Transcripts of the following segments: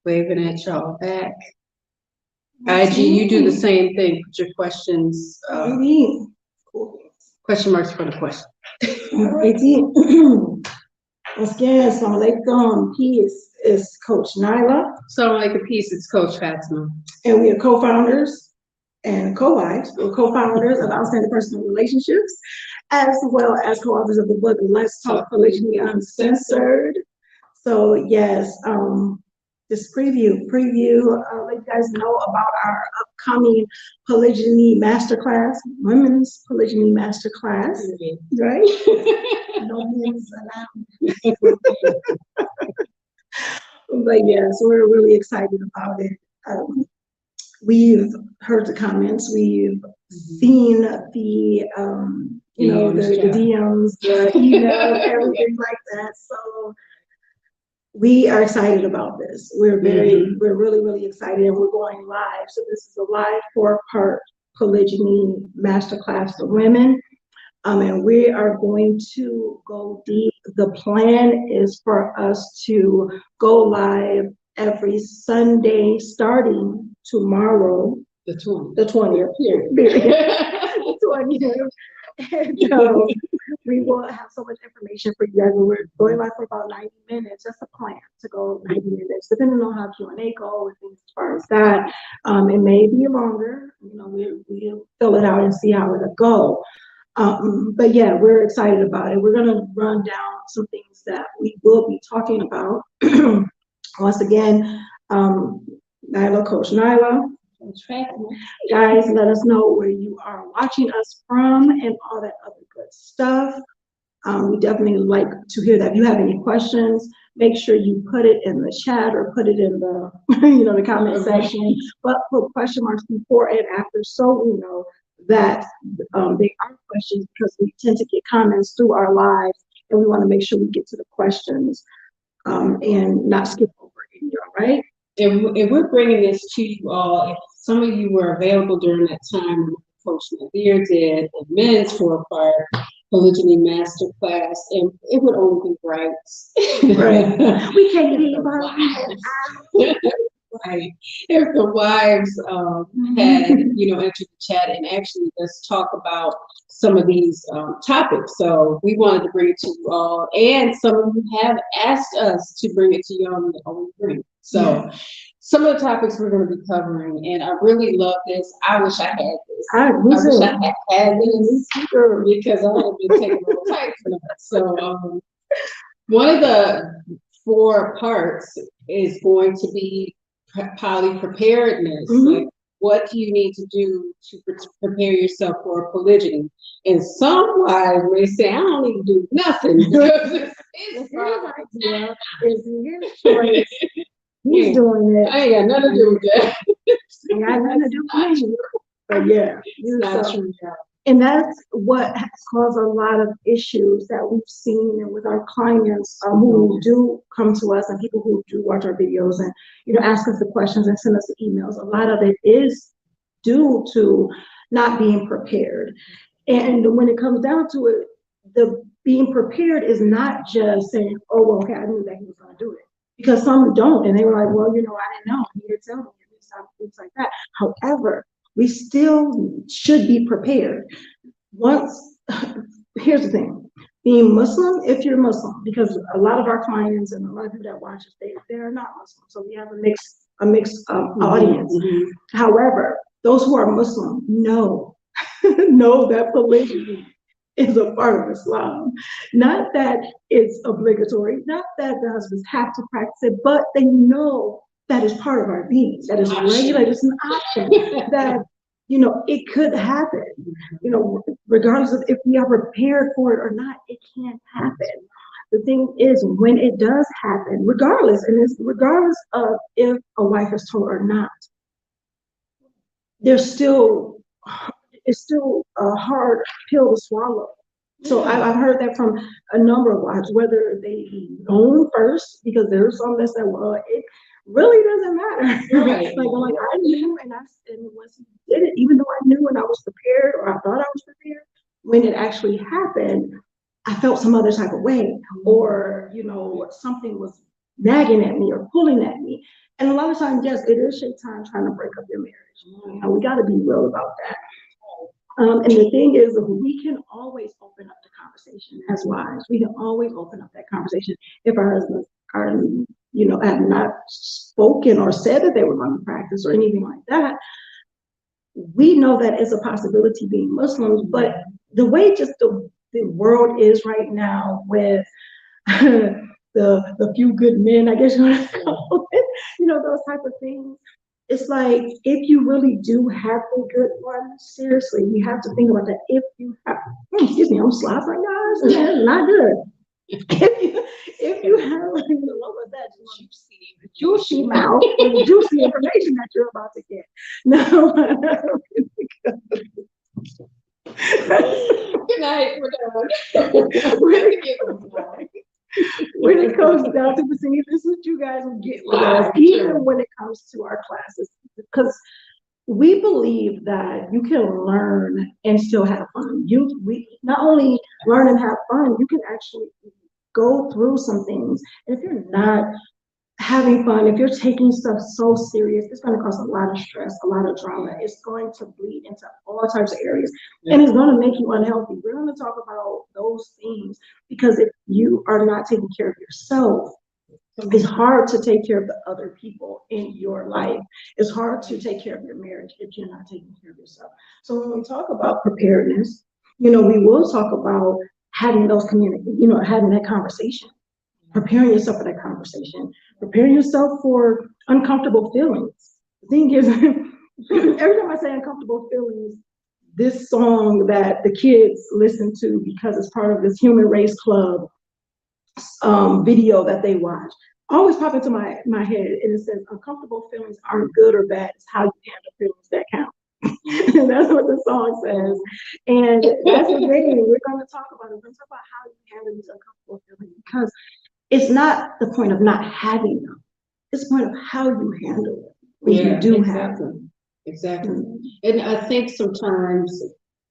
Waving at y'all back. IG, you do the same thing. Put your questions, question marks for the question. Once again, Assalamualaikum. Peace is Coach Nyla. Assalamualaikum, peace. It's Coach Fatimah. And we are co-founders and co-wives. We're co-founders of Outstanding Personal Relationships, as well as co-authors of the book Let's Talk Polygyny Uncensored. So yes, this preview, let you guys know about our upcoming Polygyny Masterclass, Women's Polygyny Masterclass, right? No men's allowed. But yes, we're really excited about it. We've heard the comments, we've seen the the DMs, the emails, everything like that. So we are excited about this. We're really excited, and we're going live. So this is a live 4-part Polygyny Masterclass for women. And we are going to go deep. The plan is for us to go live every Sunday starting tomorrow. The 20th. The 20th, period. The 20th. And we will have so much information for you guys. We're going live for about 90 minutes. That's the plan, to go 90 minutes, depending on how Q&A go and things as far as that. It may be longer. We'll fill it out and see how it'll go. But yeah, we're excited about it. We're going to run down some things that we will be talking about. Once again, Nyla, Coach Nyla. Guys, let us know where you are watching us from and all that other good stuff. We definitely like to hear that. If you have any questions, make sure you put it in the chat or put it in the the comment section. But put question marks before and after, so we know that they are questions, because we tend to get comments through our lives, and we want to make sure we get to the questions and not skip over any, all right? And we're bringing this to you all. If some of you were available during that time when Coach Nazir did the men's 4-part Polygyny Masterclass, and it would only be right. Right. We can't leave our wives. Right. If the wives had, entered the chat and actually let's talk about some of these topics. So we wanted to bring it to you all, and some of you have asked us to bring it to you on the bring. So some of the topics we're going to be covering, and I really love this. I wish I had this. I wish I had this because I would have been taking a little tight for that. So one of the 4 parts is going to be preparedness. Like, what do you need to do to prepare yourself for a polygyny? And some wives may say, I don't need to do nothing. He's doing it. I ain't got nothing to do with that. Ain't got nothing to do with you. But yeah, it's not true. And that's what has caused a lot of issues that we've seen with our clients who do come to us, and people who do watch our videos and ask us the questions and send us the emails. A lot of it is due to not being prepared. And when it comes down to it, the being prepared is not just saying, oh, well, okay, I knew that he was going to do it. Because some don't, and they were like, well, I didn't know. You didn't tell me, things like that. However, we still should be prepared. Here's the thing, being Muslim, if you're Muslim, because a lot of our clients and a lot of people that watch us, they are not Muslim. So we have a mixed audience. However, those who are Muslim know that polygyny is a part of Islam. Not that it's obligatory, not that the husbands have to practice it, but they know that is part of our being, that is regulated, it's an option, that it could happen, regardless of if we are prepared for it or not, it can happen. The thing is, when it does happen, regardless of if a wife is told or not, it's still a hard pill to swallow. So I've heard that from a number of wives, whether they be known first, because there's some that say, well, it really doesn't matter. Right. Like I knew, and once he did it, even though I knew and I was prepared, or I thought I was prepared, when it actually happened, I felt some other type of way, or something was nagging at me or pulling at me. And a lot of times, yes, it is shaitan trying to break up your marriage. We got to be real about that. And the thing is, we can always open up the conversation as wives. We can always open up that conversation if our husbands are, have not spoken or said that they were going to practice or anything like that. We know that is a possibility being Muslims, but the way just the world is right now with the few good men, I guess you want to call it, those type of things. It's like, if you really do have a good one, seriously, you have to think about that. If you have, excuse me, I'm slobbering, guys. That's not good. If you have, what was that? Juicy mouth, or juicy information that you're about to get. No. Good night. We're done. When it comes down to see, this is what you guys will get with us, even when it comes to our classes, because we believe that you can learn and still have fun. We not only learn and have fun, you can actually go through some things. And if you're not having fun, if you're taking stuff so serious, it's going to cause a lot of stress, a lot of drama. It's going to bleed into all types of areas, and it's going to make you unhealthy. We're going to talk about those things, because if you are not taking care of yourself, it's hard to take care of the other people in your life. It's hard to take care of your marriage if you're not taking care of yourself. So when we talk about preparedness, we will talk about having those having that conversation. Preparing yourself for that conversation, preparing yourself for uncomfortable feelings. The thing is, every time I say uncomfortable feelings, this song that the kids listen to because it's part of this Human Race Club video that they watch, always pop into my head, and it says, uncomfortable feelings aren't good or bad, it's how you handle feelings that count. And that's what the song says. And that's the thing we're going to talk about. We're going to talk about how you handle these uncomfortable feelings, because it's not the point of not having them. It's the point of how you handle it when you do have them. Exactly. And I think sometimes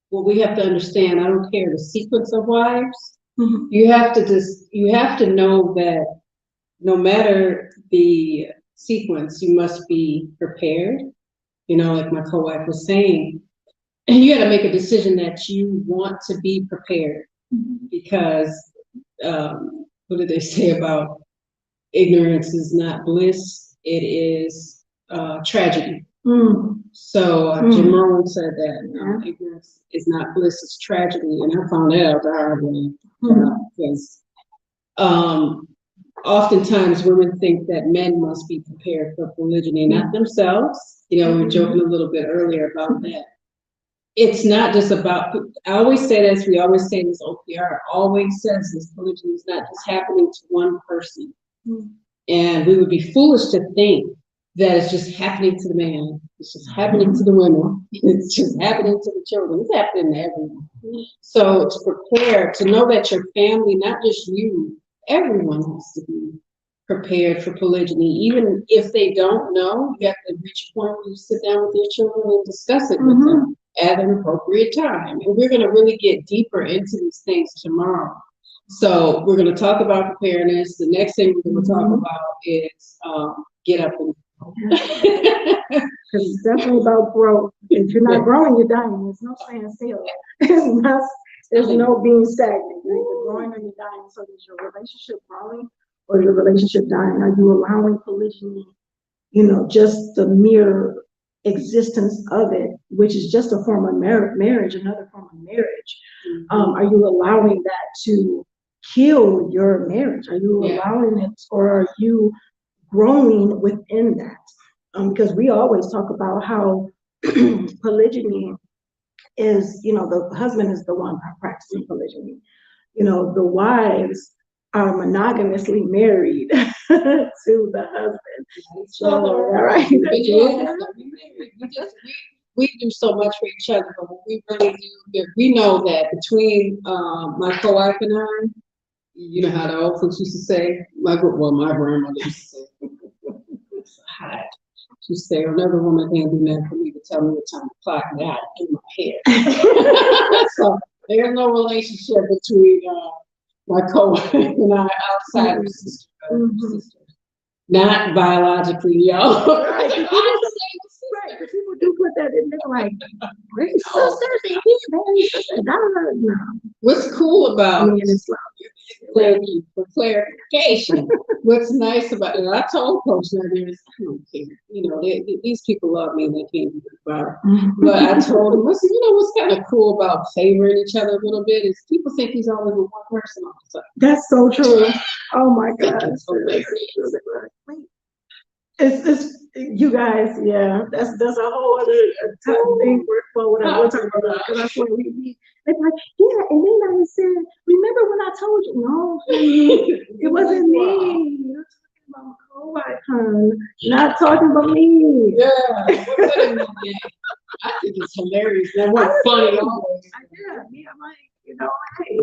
what we have to understand, I don't care the sequence of wives, you have to know that no matter the sequence, you must be prepared. Like my co-wife was saying, and you got to make a decision that you want to be prepared, because what did they say about ignorance is not bliss, it is tragedy. So Jim Rohn said that ignorance is not bliss, it's tragedy, and I found that out the hard way, because oftentimes women think that men must be prepared for polygyny, not themselves. We were joking a little bit earlier about that. It's not just about, I always say this, we always say this, OPR always says this, polygyny is not just happening to one person. And we would be foolish to think that it's just happening to the man, it's just happening to the women, it's just happening to the children, it's happening to everyone. So to prepare, to know that your family, not just you, everyone has to be prepared for polygyny. Even if they don't know, you have to reach a point where you sit down with your children and discuss it with them at an appropriate time. And we're going to really get deeper into these things tomorrow. So we're going to talk about preparedness. The next thing we're going to talk about is get up and because it's definitely about growth. If you're not growing, you're dying. There's no standing still. There's no being stagnant. You're either growing or you're dying. So is your relationship growing or your relationship dying? Are you allowing polygyny, just the mere existence of it, which is just a form of marriage, another form of marriage? Are you allowing that to kill your marriage? Are you allowing it, or are you growing within that? Because we always talk about how polygyny is, the husband is the one practicing polygyny. The wives are monogamously married to the husband. So, right. We do so much for each other, but we really do. We know that between my co-wife and I, you know how the old folks used to say, my grandmother used to say, it's hot. She said, another woman can't do nothing for me to tell me what time to clock me out in my head. So there's no relationship between my co-wife and I outside of sisters. Not biologically, y'all. Right, because people do put that in there, like, great sisters and baby sisters. No. What's cool about, I mean, it's thank you for clarification. What's nice about it, I told Coach Nyla, I don't care. You know, these people love me, they can't do about it. But I told them, listen, you know what's kind of cool about favoring each other a little bit is people think he's always with one person all the time. That's so true. Oh my God. It's you guys, yeah. That's a whole other thing we'll talk about. Because that's what they're like, yeah, and then I said, remember when I told you? No, it wasn't me. You're talking about my co-wife, hon. Not talking about me. Yeah. I think it's hilarious. That was funny always. Yeah, me, I'm like, you know, hey,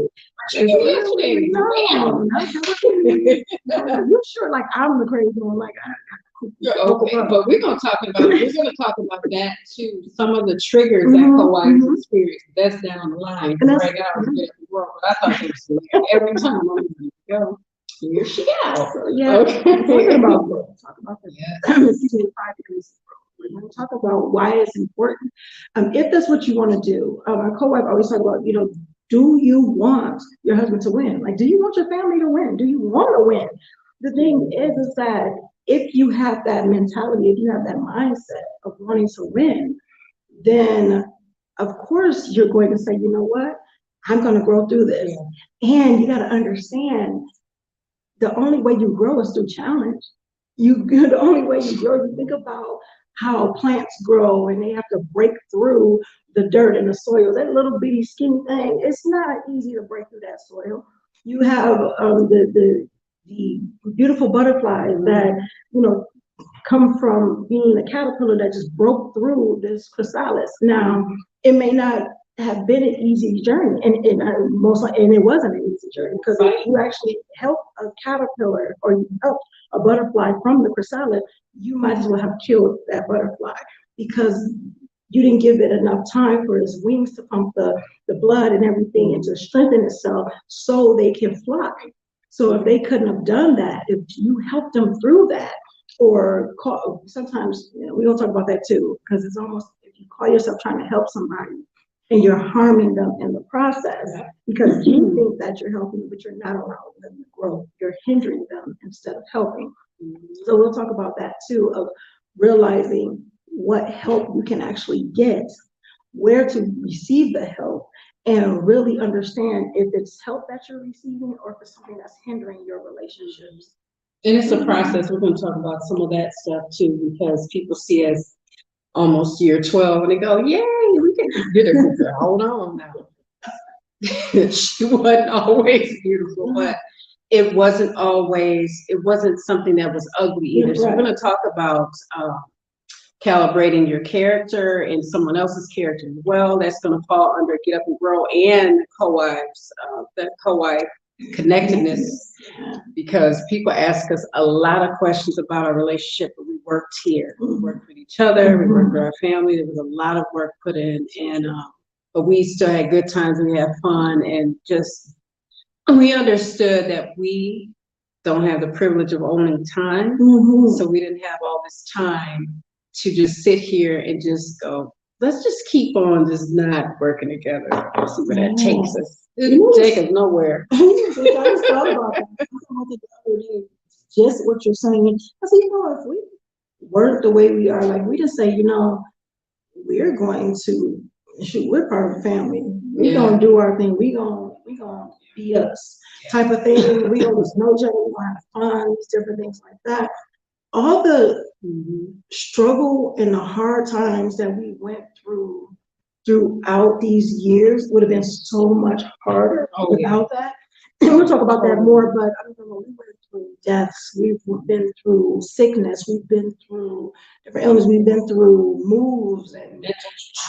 no, you sure like I'm the crazy one, like okay, but we're gonna talk about that too. Some of the triggers that co-wives experience. That's down the line. Right out in the world. But I thought it was hilarious. Every time I'm gonna go, here she goes. So, yeah, okay. Talk about the excuse me, 5 years. We're going to talk about why it's important. If that's what you want to do, my co-wife always talk about, you know, do you want your husband to win? Like, do you want your family to win? Do you want to win? The thing is that if you have that mentality, if you have that mindset of wanting to win, then of course you're going to say, you know what? I'm going to grow through this. Yeah. And you got to understand the only way you grow is through challenge. The only way you grow, you think about how plants grow and they have to break through the dirt and the soil. That little bitty skinny thing, it's not easy to break through that soil. You have the beautiful butterflies that, you know, come from being a caterpillar that just broke through this chrysalis. Now, it may not have been an easy journey, and it wasn't an easy journey, because if you actually help a caterpillar or you help a butterfly from the chrysalis, you might as well have killed that butterfly, because you didn't give it enough time for its wings to pump the blood and everything and to strengthen itself so they can fly. So if they couldn't have done that, if you helped them through that, or sometimes, you know, we don't talk about that too, because it's almost, if you call yourself trying to help somebody and you're harming them in the process because you think that you're helping, but you're not allowing them to grow. You're hindering them instead of helping. So we'll talk about that too, of realizing what help you can actually get, where to receive the help, and really understand if it's help that you're receiving or if it's something that's hindering your relationships. And it's a process. We're going to talk about some of that stuff too, because people see us almost year 12 and they go, yay, we can get her. Hold on now. She wasn't always beautiful, but it wasn't something that was ugly either. So we're going to talk about calibrating your character and someone else's character as well. That's going to fall under Get Up and Grow and co-wives, that co-wife connectedness, because people ask us a lot of questions about our relationship, but we worked here. We worked with each other, we worked with our family. There was a lot of work put in, and but we still had good times and we had fun, and just we understood that we don't have the privilege of owning time, so we didn't have all this time to just sit here and just go, let's just keep on just not working together. See where that takes us. It didn't take us nowhere. I just thought about that. I thought the other day, just what you're saying. I said, you know, if we weren't the way we are, like we just say, you know, we're going to we're part of the family. We're gonna do our thing. We gonna be us type of thing. We gonna just know each other. We gonna have fun. These different things like that. All the struggle and the hard times that we went through throughout these years would have been so much harder without that. And we'll talk about that more, but I don't know, we went through deaths, we've been through sickness, we've been through different illness, we've been through moves and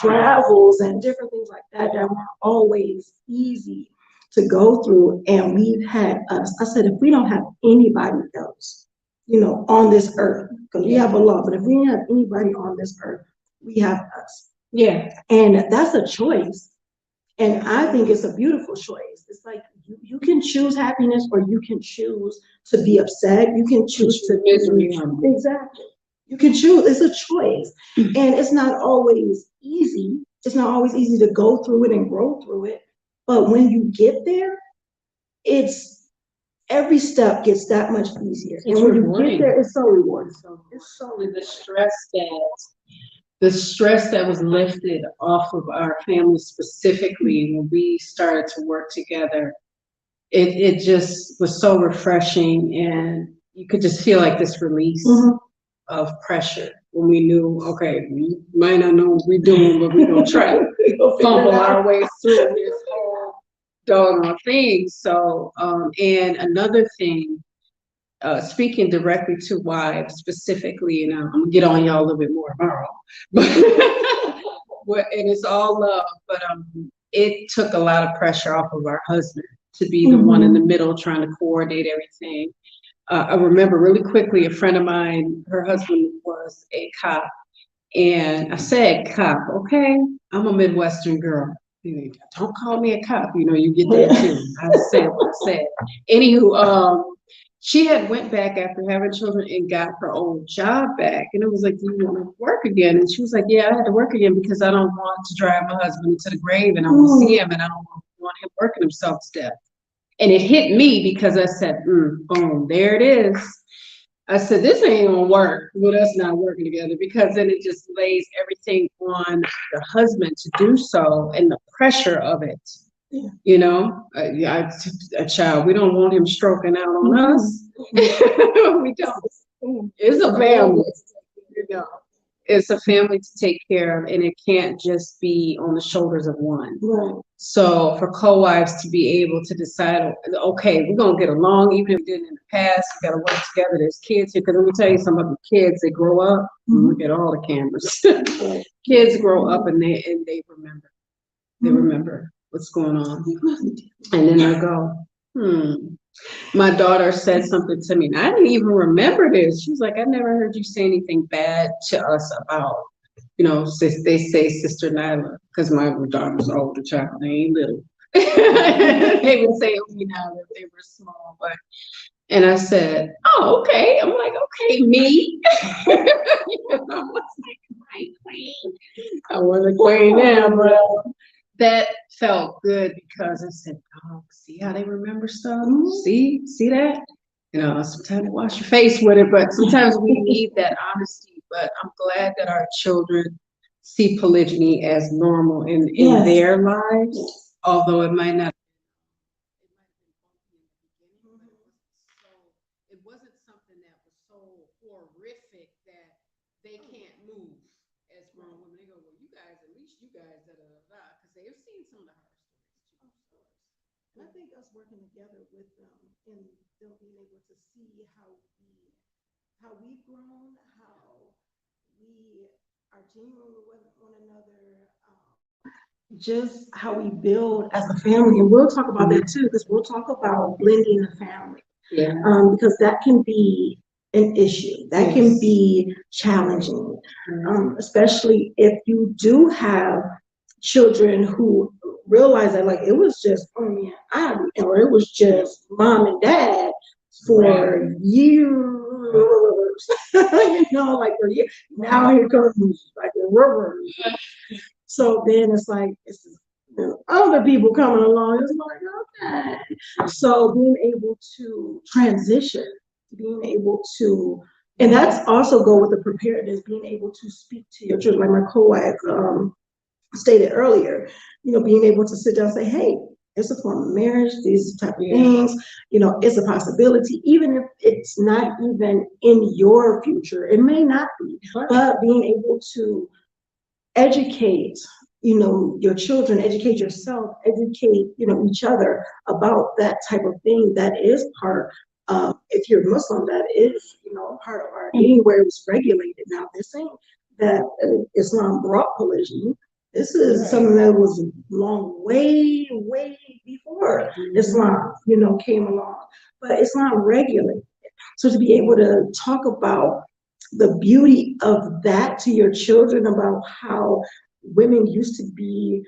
travels and different things like that that weren't always easy to go through. And we've had us. I said, if we don't have anybody else, you know, on this earth, because we have a lot, but if we have anybody on this earth, we have us. Yeah. And that's a choice. And I think it's a beautiful choice. It's like You can choose happiness, or you can choose to be upset. You can choose to misery. Exactly. You can choose. It's a choice, and it's not always easy. It's not always easy to go through it and grow through it. But when you get there, it's every step gets that much easier. It's and when rewarding. you get there, it's so rewarding. It's so rewarding. The stress that was lifted off of our family specifically when we started to work together, it just was so refreshing, and you could just feel like this release of pressure when we knew, okay, we might not know what we're doing, but we're gonna try to fumble our way through this whole doggone thing. So, and another thing, speaking directly to wives specifically, and I'm gonna get on y'all a little bit more tomorrow, but and it's all love, but it took a lot of pressure off of our husband to be the one in the middle trying to coordinate everything. I remember really quickly, a friend of mine, her husband was a cop, and I said, "Cop, okay? I'm a Midwestern girl. Don't call me a cop. You get that too." I said what I said. Anywho, she had went back after having children and got her old job back, and it was like, "Do you want to work again?" And she was like, "Yeah, I had to work again because I don't want to drive my husband to the grave, and I want to see him, and I don't want him working himself to death." And it hit me because I said, boom, there it is. I said, this ain't gonna work with us not working together, because then it just lays everything on the husband to do so, and the pressure of it. A child, we don't want him stroking out on us. We don't. It's a family, It's a family to take care of, and it can't just be on the shoulders of one. Right. So for co-wives to be able to decide, okay, we're gonna get along, even if we didn't in the past, we gotta work together. There's kids here, because let me tell you, some of the kids, they grow up. Look at all the cameras. Kids grow up and they remember. They remember what's going on, and then they go, My daughter said something to me, and I didn't even remember this. She was like, "I never heard you say anything bad to us about, they say Sister Nyla," because my daughter's an older child, they ain't little. They would say it to me now that they were small, and I said, "Oh, okay." I'm like, "Okay, me." I was like, queen. I was a queen now, but that felt good, because I said, "Oh, see how they remember stuff? See that?" Sometimes you wash your face with it, but sometimes we need that honesty. But I'm glad that our children see polygyny as normal in their lives, although it might not. It wasn't something that was so horrific that they can't move as grown women. They go, "Well, you guys, at least you guys, da da da," because they've seen some of the horror stories too. And I think us working together with them, and them being able to see how we've grown, how we are genuine with one another, just how we build as a family. And we'll talk about that too, because we'll talk about blending the family. Yeah. Because that can be an issue. That can be challenging, especially if you do have children who realize that, like, it was just me and I, or it was just mom and dad for years. Like for years. Now here comes like the rubber. So then it's like other people coming along. It's like, okay. So being able to transition, being able to, and that's also go with the preparedness, being able to speak to your children, like my co-wife stated earlier, being able to sit down and say, hey, it's a form of marriage, these type of things, it's a possibility, even if it's not even in your future, it may not be, but being able to educate your children, educate yourself, educate each other about that type of thing. That is part of, if you're Muslim, that is part of our deen, where it was regulated. Now they're saying that Islam brought polygyny. This is something that was long, way before Islam came along, but it's not regulated. So to be able to talk about the beauty of that to your children, about how women used to be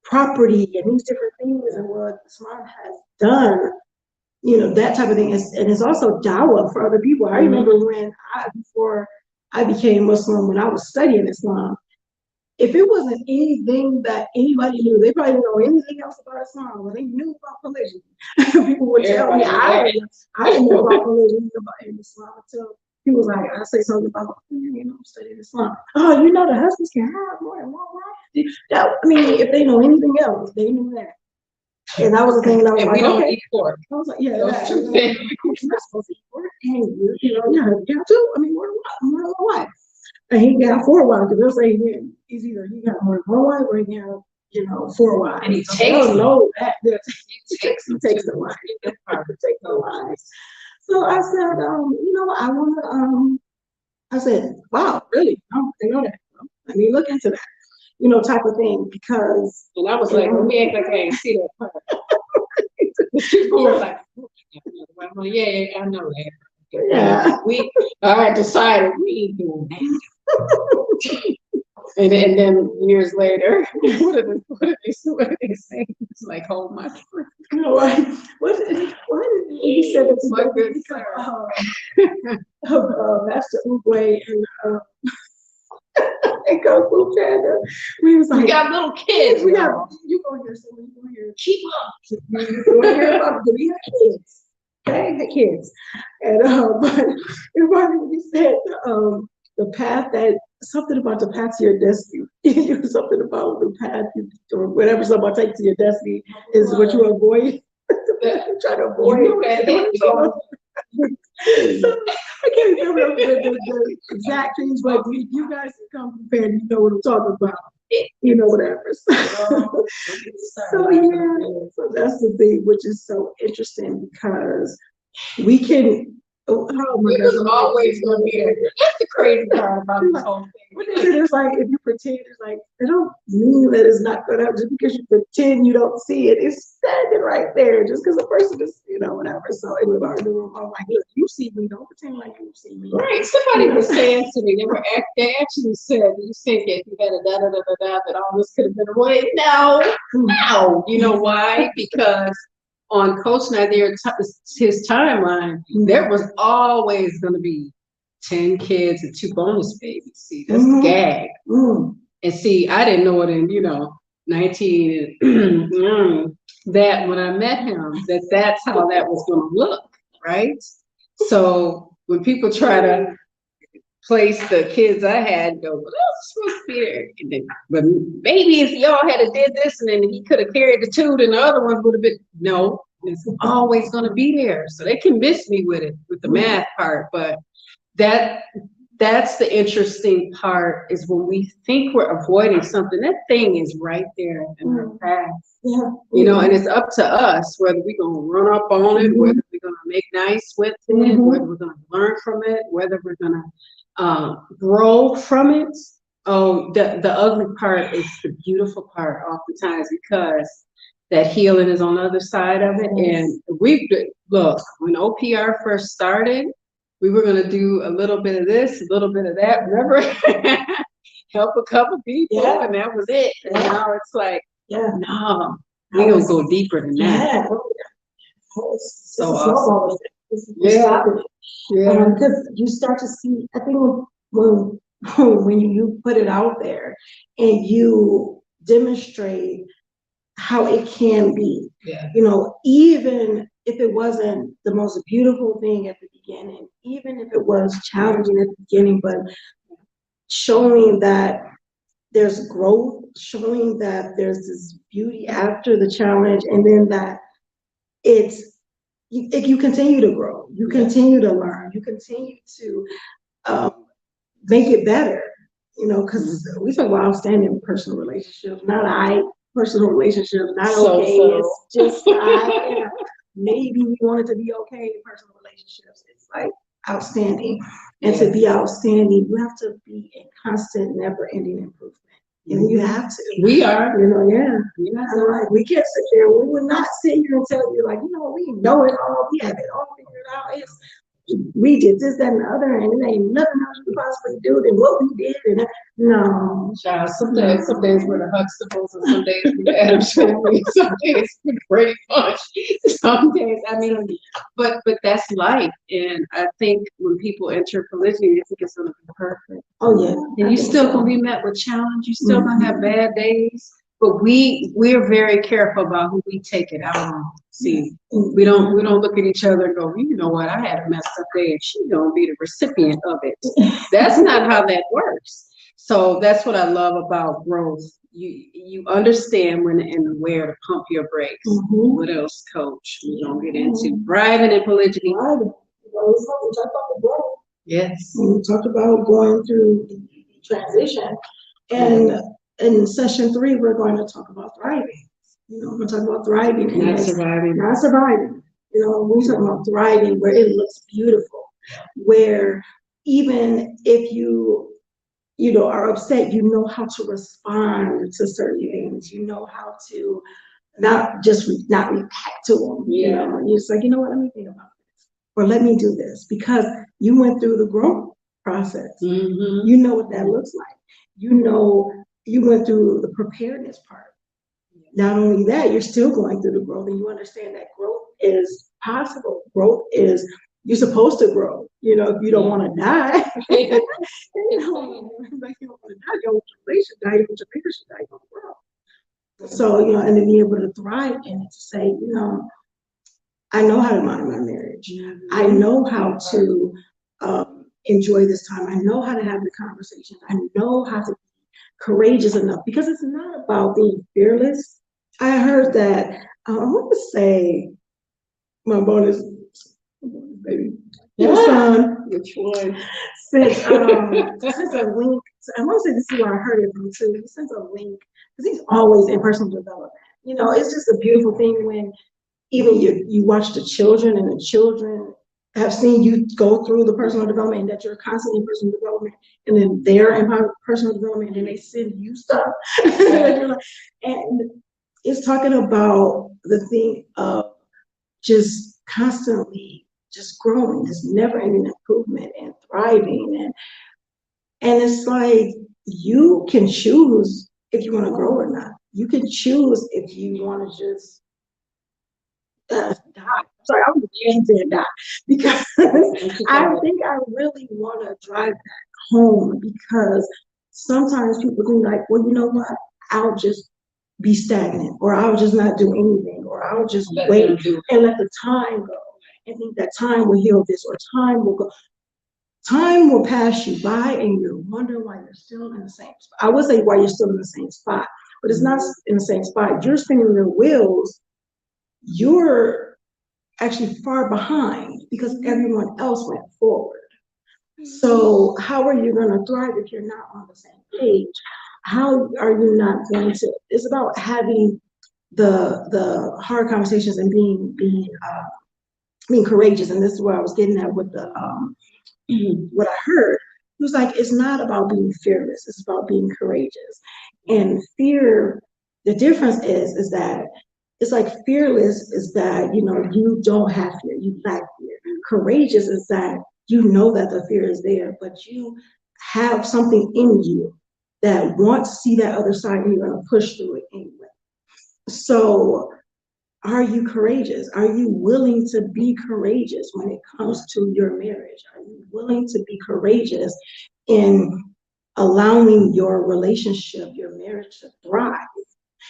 property and these different things and what Islam has done, you know, that type of thing. And it's also dawah for other people. I remember when before I became Muslim, when I was studying Islam, if it wasn't anything that anybody knew, they probably didn't know anything else about Islam, or they knew about polygyny. People would tell me, I didn't know about polygyny in Islam until people was like, I say something about, you know, I'm studying Islam. Oh, you know, the husbands can have more than one wife. That, I mean, if they know anything else, they knew that. And that was the thing that I was and like, we don't eat pork. I was like, yeah, those two things. You're not supposed to eat pork. And you know, you have to. I mean, more than one wife. And he got 4 wives. They'll say he's either he got more than 1 wife or he got, you know, 4 wives. And he takes know that. He takes the wives. He takes the wives. So I said, you know, I want to. I said, wow, really? Oh, I know that. Let me look into that. You know, type of thing, because. And I was like, let me act like I ain't see that part. People were like, well, yeah, I know that. Yeah. I decided we ain't doing that. and then years later, what did they say? It's like, hold my breath. You know, like, why did he say that? My good Master Ugwe and Kung Fu Panda. We was like, we got little kids. You go here, so you go here. Keep up. You go here about we have kids. Okay, the kids. And but it reminded me, he said the path that something about the path to your destiny. Something about the path or whatever someone takes to your destiny is what you avoid. Try to avoid. You know I can't remember the exact things, but you guys can come prepared. You know what I'm talking about. You know, whatever. So yeah, so that's the thing, which is so interesting because we can. Oh my God! Always gonna be there. That's the crazy part about this whole thing. It's like if you pretend, it's like it don't mean that it's not gonna happen. Just because you pretend you don't see it, it's standing right there. Just because the person is, you know, whatever. So in the room, I'm like, look, you see me. Don't pretend like you see me. Right. Somebody was saying to me, they actually said, you think if you had a that all this could have been avoided? No. You know why? Because on Coach Nazir, his timeline, there was always going to be 10 kids and 2 bonus babies. See, that's the gag. And see, I didn't know it in, 19, that when I met him, that's how that was going to look, right? So when people try to place the kids I had, go, well, that's supposed to be there. But maybe if y'all had did this and then he could have carried the 2, then the other ones would have been, no, it's always going to be there. So they can miss me with it, with the math part. But that's the interesting part, is when we think we're avoiding something, that thing is right there in our path. Yeah. And it's up to us whether we're going to run up on it, whether we're going to make nice with it, whether we're going to learn from it, whether we're going to grow from it. Oh, the ugly part is the beautiful part oftentimes, because that healing is on the other side of it. And look, when OPR first started, we were going to do a little bit of this, a little bit of that. Remember? Help a couple people, and that was it. And now it's like, no, we're going to go deeper than that. So awesome. Because you start to see, I think when you put it out there and you demonstrate how it can be, even if it wasn't the most beautiful thing at the beginning, even if it was challenging at the beginning, but showing that there's growth, showing that there's this beauty after the challenge, and then that you continue to grow, you continue to learn, you continue to make it better, because we talk about outstanding personal relationships, personal relationships, not okay. It's just maybe we want it to be okay in personal relationships. It's like outstanding. And to be outstanding, you have to be in constant, never-ending improvement. And you have to. We are. We can't sit there. We would not sit here and tell you, like, we know it all. We have it all figured out. We did this, that, and the other, and it ain't nothing could we possibly do than what we did? And no. Child, some days we're the Huxtables, and some days we're the Adams family, some days we're the Brady Bunch, some days, I mean, but that's life. And I think when people enter polygyny, they think it's going to be perfect. Oh, yeah. And you still going to be met with challenge. You still going to have bad days. But we're very careful about who we take it out on. See, we don't look at each other and go, you know what, I had a messed up day and she's gonna be the recipient of it. That's not how that works. So that's what I love about growth. You understand when and where to pump your brakes. What else, Coach? We're gonna get into thriving in polygyny. We talked about the growth. Yes. We talked about going through the transition. And in session 3, we're going to talk about thriving. You know, we're going to talk about thriving. And Not surviving. Not surviving. You know, we're talking about thriving where it looks beautiful. Where even if you know, are upset, you know how to respond to certain things. You know how to not react to them. Yeah. You know, you're just like, you know what, let me think about this. Or let me do this. Because you went through the growth process. You know what that looks like. You know, you went through the preparedness part. Not only that, you're still going through the growth, and you understand that growth is possible. Growth is, you're supposed to grow. You know, if you don't want to die, you know, like you don't want to die, you want your relation die, you want your parents to die, you want to grow. So, you know, and to be able to thrive in it, to say, you know, I know how to mind my marriage. I know how to enjoy this time. I know how to have the conversations. I know how to courageous enough, because it's not about being fearless. I heard that, I want to say, my bonus baby, your son, Which one? sent a link. I want to say this is where I heard it from too. He sent a link because he's always in personal development. You know, it's just a beautiful thing when even you watch the children, and the children have seen you go through the personal development, and that you're constantly in personal development, and then they're in personal development, and then they send you stuff. And it's talking about the thing of just constantly just growing, this never-ending improvement and thriving, and it's like you can choose if you want to grow or not. You can choose if you want to just die. Sorry, I'm going to die because I think I really want to drive back home, because sometimes people can be like, well, you know what? I'll just be stagnant, or I'll just not do anything, or I'll just wait and let the time go and think that time will heal this, or time will go. Time will pass you by and you're wondering why you're still in the same spot. I would say why you're still in the same spot, but it's not in the same spot. You're spinning your wheels. You're actually far behind because everyone else went forward. So how are you going to thrive if you're not on the same page? How are you not going to? It's about having the hard conversations and being courageous. And this is where I was getting at with the what I heard. It was like, it's not about being fearless. It's about being courageous. And fear, the difference is that it's like fearless is that, you know, you don't have fear, you lack fear. Courageous is that you know that the fear is there, but you have something in you that wants to see that other side, and you're going to push through it anyway. So are you courageous? Are you willing to be courageous when it comes to your marriage? Are you willing to be courageous in allowing your relationship, your marriage to thrive?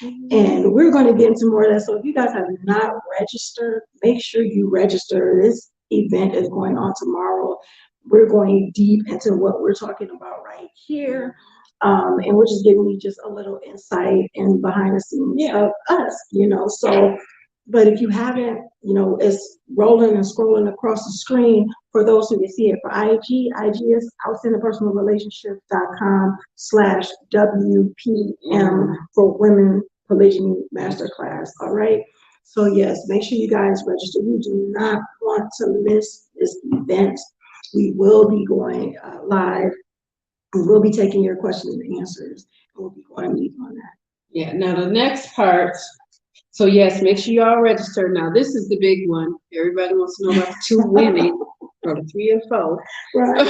And we're going to get into more of that. So if you guys have not registered, make sure you register. This event is going on tomorrow. We're going deep into what we're talking about right here. And we're just giving you just a little insight and behind the scenes of us, you know. So, but if you haven't, you know, it's rolling and scrolling across the screen for those who can see it. For IG is outstandingpersonalrelationship.com/WPM for Women Polygyny Masterclass. All right. So yes, make sure you guys register. You do not want to miss this event. We will be going live. We'll be taking your questions and answers, and we'll be going deep on that. Yeah. Now the next part. So yes, make sure you all register. Now this is the big one. Everybody wants to know about the 2 women or the 3 or 4. Right.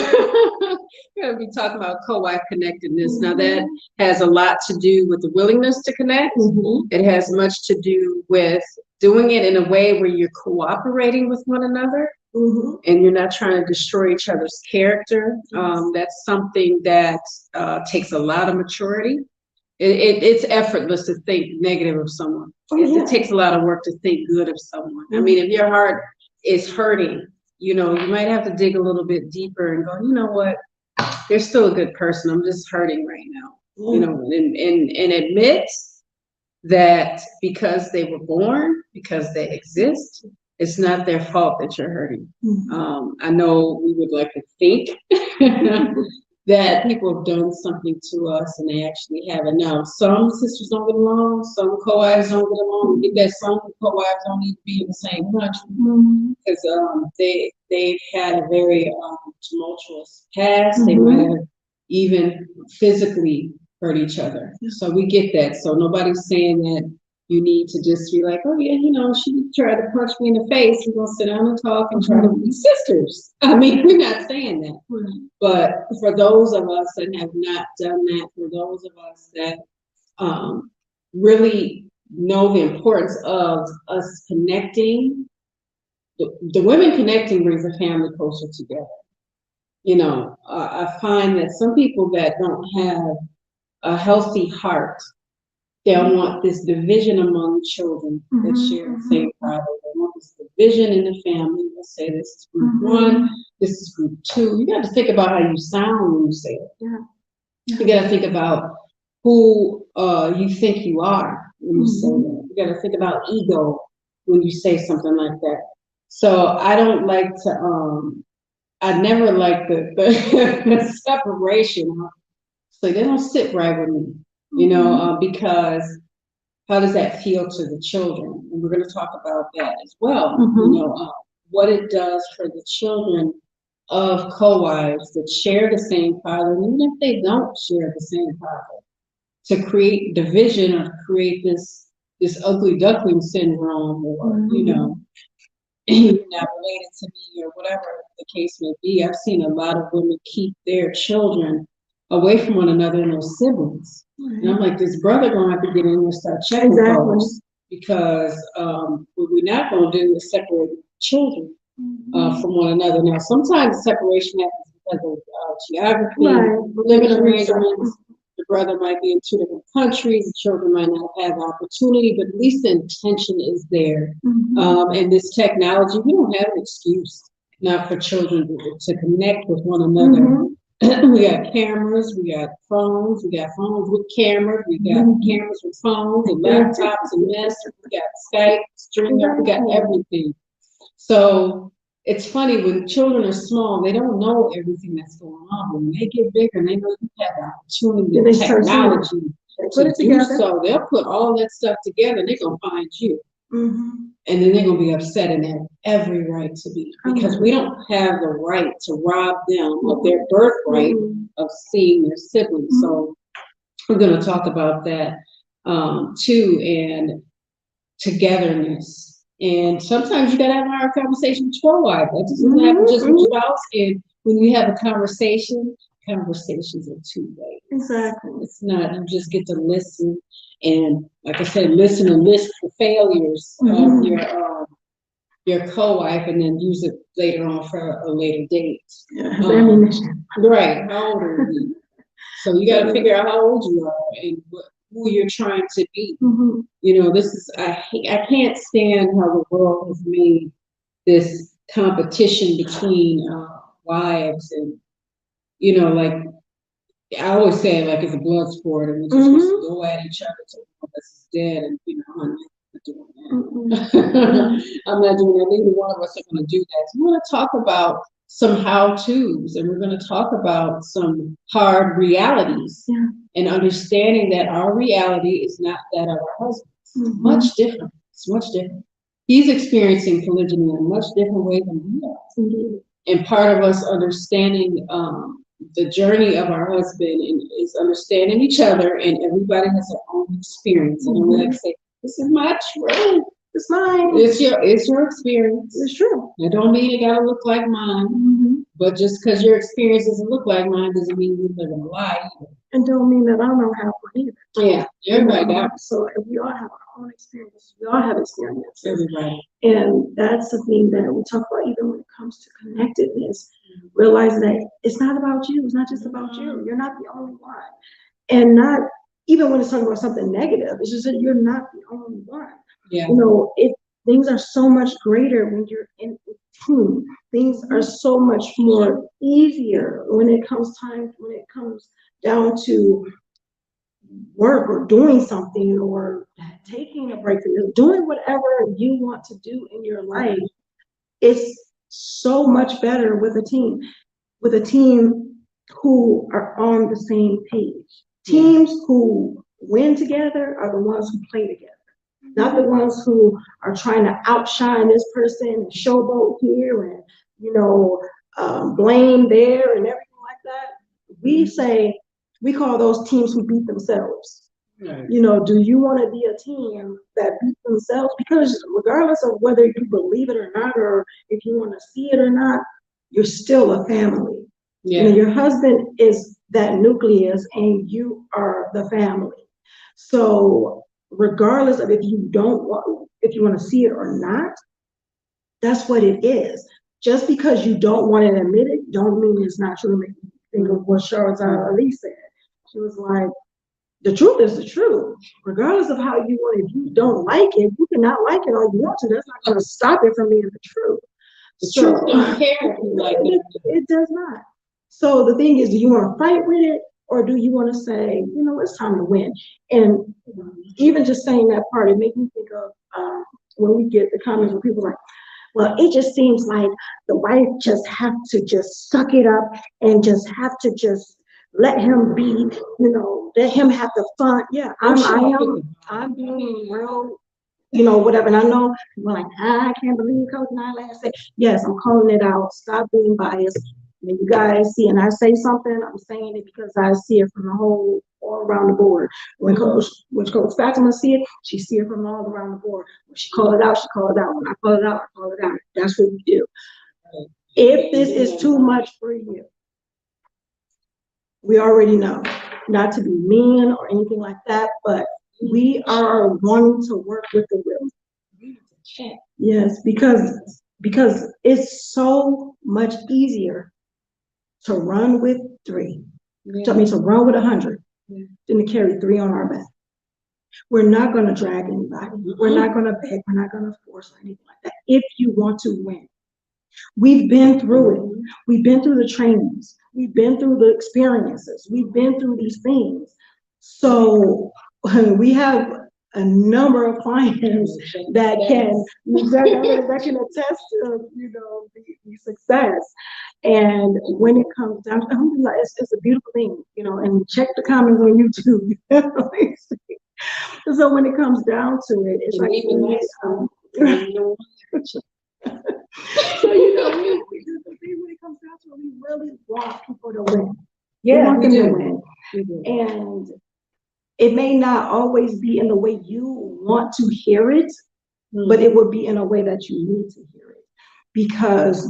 going to be talking about co-wife connectedness. Now that has a lot to do with the willingness to connect. It has much to do with doing it in a way where you're cooperating with one another and you're not trying to destroy each other's character. That's something that takes a lot of maturity. It's effortless to think negative of someone. It takes a lot of work to think good of someone. I mean, if your heart is hurting, you know, you might have to dig a little bit deeper and go, you know what, they're still a good person. I'm just hurting right now. You know, and admit that because they were born, because they exist, it's not their fault that you're hurting. I know we would like to think that people have done something to us and they actually haven't. Now, some sisters don't get along, some co-wives don't get along. We get that some co-wives don't need to be in the same country because they've had a very tumultuous past. They might have even physically hurt each other. So we get that. So nobody's saying that you need to just be like, oh yeah, you know, she tried to punch me in the face. We're gonna sit down and talk and try to be sisters. I mean, we're not saying that. But for those of us that have not done that, for those of us that really know the importance of us connecting, the women connecting brings a family closer together. You know, I find that some people that don't have a healthy heart, they don't want this division among children that share the same father. They want this division in the family. Let's say this is group one, this is group two. You got to think about how you sound when you say it. You got to think about who you think you are when you say that. You got to think about ego when you say something like that. So I don't like to. I never like the separation. So they don't sit right with me. You know, because how does that feel to the children? And we're going to talk about that as well. You know, what it does for the children of co-wives that share the same father, and even if they don't share the same father, to create division or create this ugly duckling syndrome, or you know, you're not related to me, or whatever the case may be. I've seen a lot of women keep their children away from one another and their siblings. And I'm like, this brother gonna have to get in and start checking folks, because what we're not gonna do is separate children from one another. Now, sometimes separation happens because of geography, living arrangements. The brother might be in two different countries. The children might not have opportunity, but at least the intention is there. And this technology, we don't have an excuse not for children to connect with one another. We got cameras, we got phones with cameras, we got cameras with phones and laptops and messages, we got Skype, Stringer, we got everything. So it's funny, when children are small, they don't know everything that's going on. When they get bigger and they know you have the opportunity and technology to do so, they'll put all that stuff together and they're going to find you. And then they're going to be upset and have every right to be, because we don't have the right to rob them of their birthright of seeing their siblings. So we're going to talk about that too, and togetherness. And sometimes you got to have a hard conversation with your wife. That doesn't happen just with your spouse. And when you have a conversation, conversations are two-way. Exactly. It's not, you just get to listen. And like I said, listen and list for failures of your co-wife, and then use it later on for a later date. Right. How old are you? So you got to figure out how old you are and who you're trying to be. You know, this is, I can't stand how the world has made this competition between wives, and you know, like I always say, like it's a blood sport, and we just go at each other till one of us is dead, and you know, I'm not doing that. I'm not doing that. Neither one of us are going to do that. So we're going to talk about some how-tos, and we're going to talk about some hard realities, and understanding that our reality is not that of our husband's. Much different. It's much different. He's experiencing polygyny in a much different way than we are. And part of us understanding the journey of our husband is understanding each other, and everybody has their own experience. And we like to say, this is my truth. It's mine. It's your experience. It's true. It don't mean it gotta look like mine. But just because your experience doesn't look like mine doesn't mean you're living a lie either. And don't mean that I don't have one either. Yeah, everybody got. So we all have our own experiences. We all have experiences. Everybody. And that's the thing that we talk about even when it comes to connectedness. Realize that it's not about you. It's not just about you. You're not the only one. And not even when it's talking about something negative, it's just that you're not the only one. Yeah. You know, things are so much greater when you're in a team. Things are so much more easier when it comes down to work or doing something or taking a break, doing whatever you want to do in your life. It's so much better with a team who are on the same page. Teams who win together are the ones who play together, not the ones who are trying to outshine this person and showboat here and, blame there and everything like that. We call those teams who beat themselves. Right. Do you want to be a team that beat themselves? Because regardless of whether you believe it or not, or if you want to see it or not, you're still a family. Yeah. Your husband is that nucleus and you are the family. So regardless of if you want to see it or not, that's what it is. Just because you don't want to admit it, don't mean it's not true. Make me think of what Charlotte Ali said. She was like, the truth is the truth. Regardless of how you want it, if you don't like it, you cannot like it all you want to. That's not going to stop it from being the truth. The truth don't care if you like it. It does not. So the thing is, do you want to fight with it, or do you want to say, it's time to win? And even just saying that part, it makes me think of when we get the comments where people are like, well, it just seems like the wife just have to just suck it up and just have to just let him be, let him have the fun. Yeah, I'm being real, whatever. And I know people are like, I can't believe Coach Nyla said, yes, I'm calling it out. Stop being biased. When you guys see, and I say something, I'm saying it because I see it from the whole, all around the board. When Coach Fatimah see it, she see it from all around the board. When she call it out, she call it out. When I call it out, I call it out. That's what we do. If this is too much for you, we already know, not to be mean or anything like that, but we are wanting to work with the will. Yes, because it's so much easier to run with 3. Yeah. To run with 100 than to carry 3 on our back. We're not going to drag anybody. We're not going to beg. We're not going to force or anything like that. If you want to win, we've been through it. We've been through the trainings. We've been through the experiences. We've been through these things. So we have a number of clients that can attest to the success. And when it comes down to alhamdulillah, it's a beautiful thing, and check the comments on YouTube. So when it comes down to it, it's like so we do the thing when it comes down to it, we really want people to win. Yeah, we want them to win. And it may not always be in the way you want to hear it, but it will be in a way that you need to hear it. Because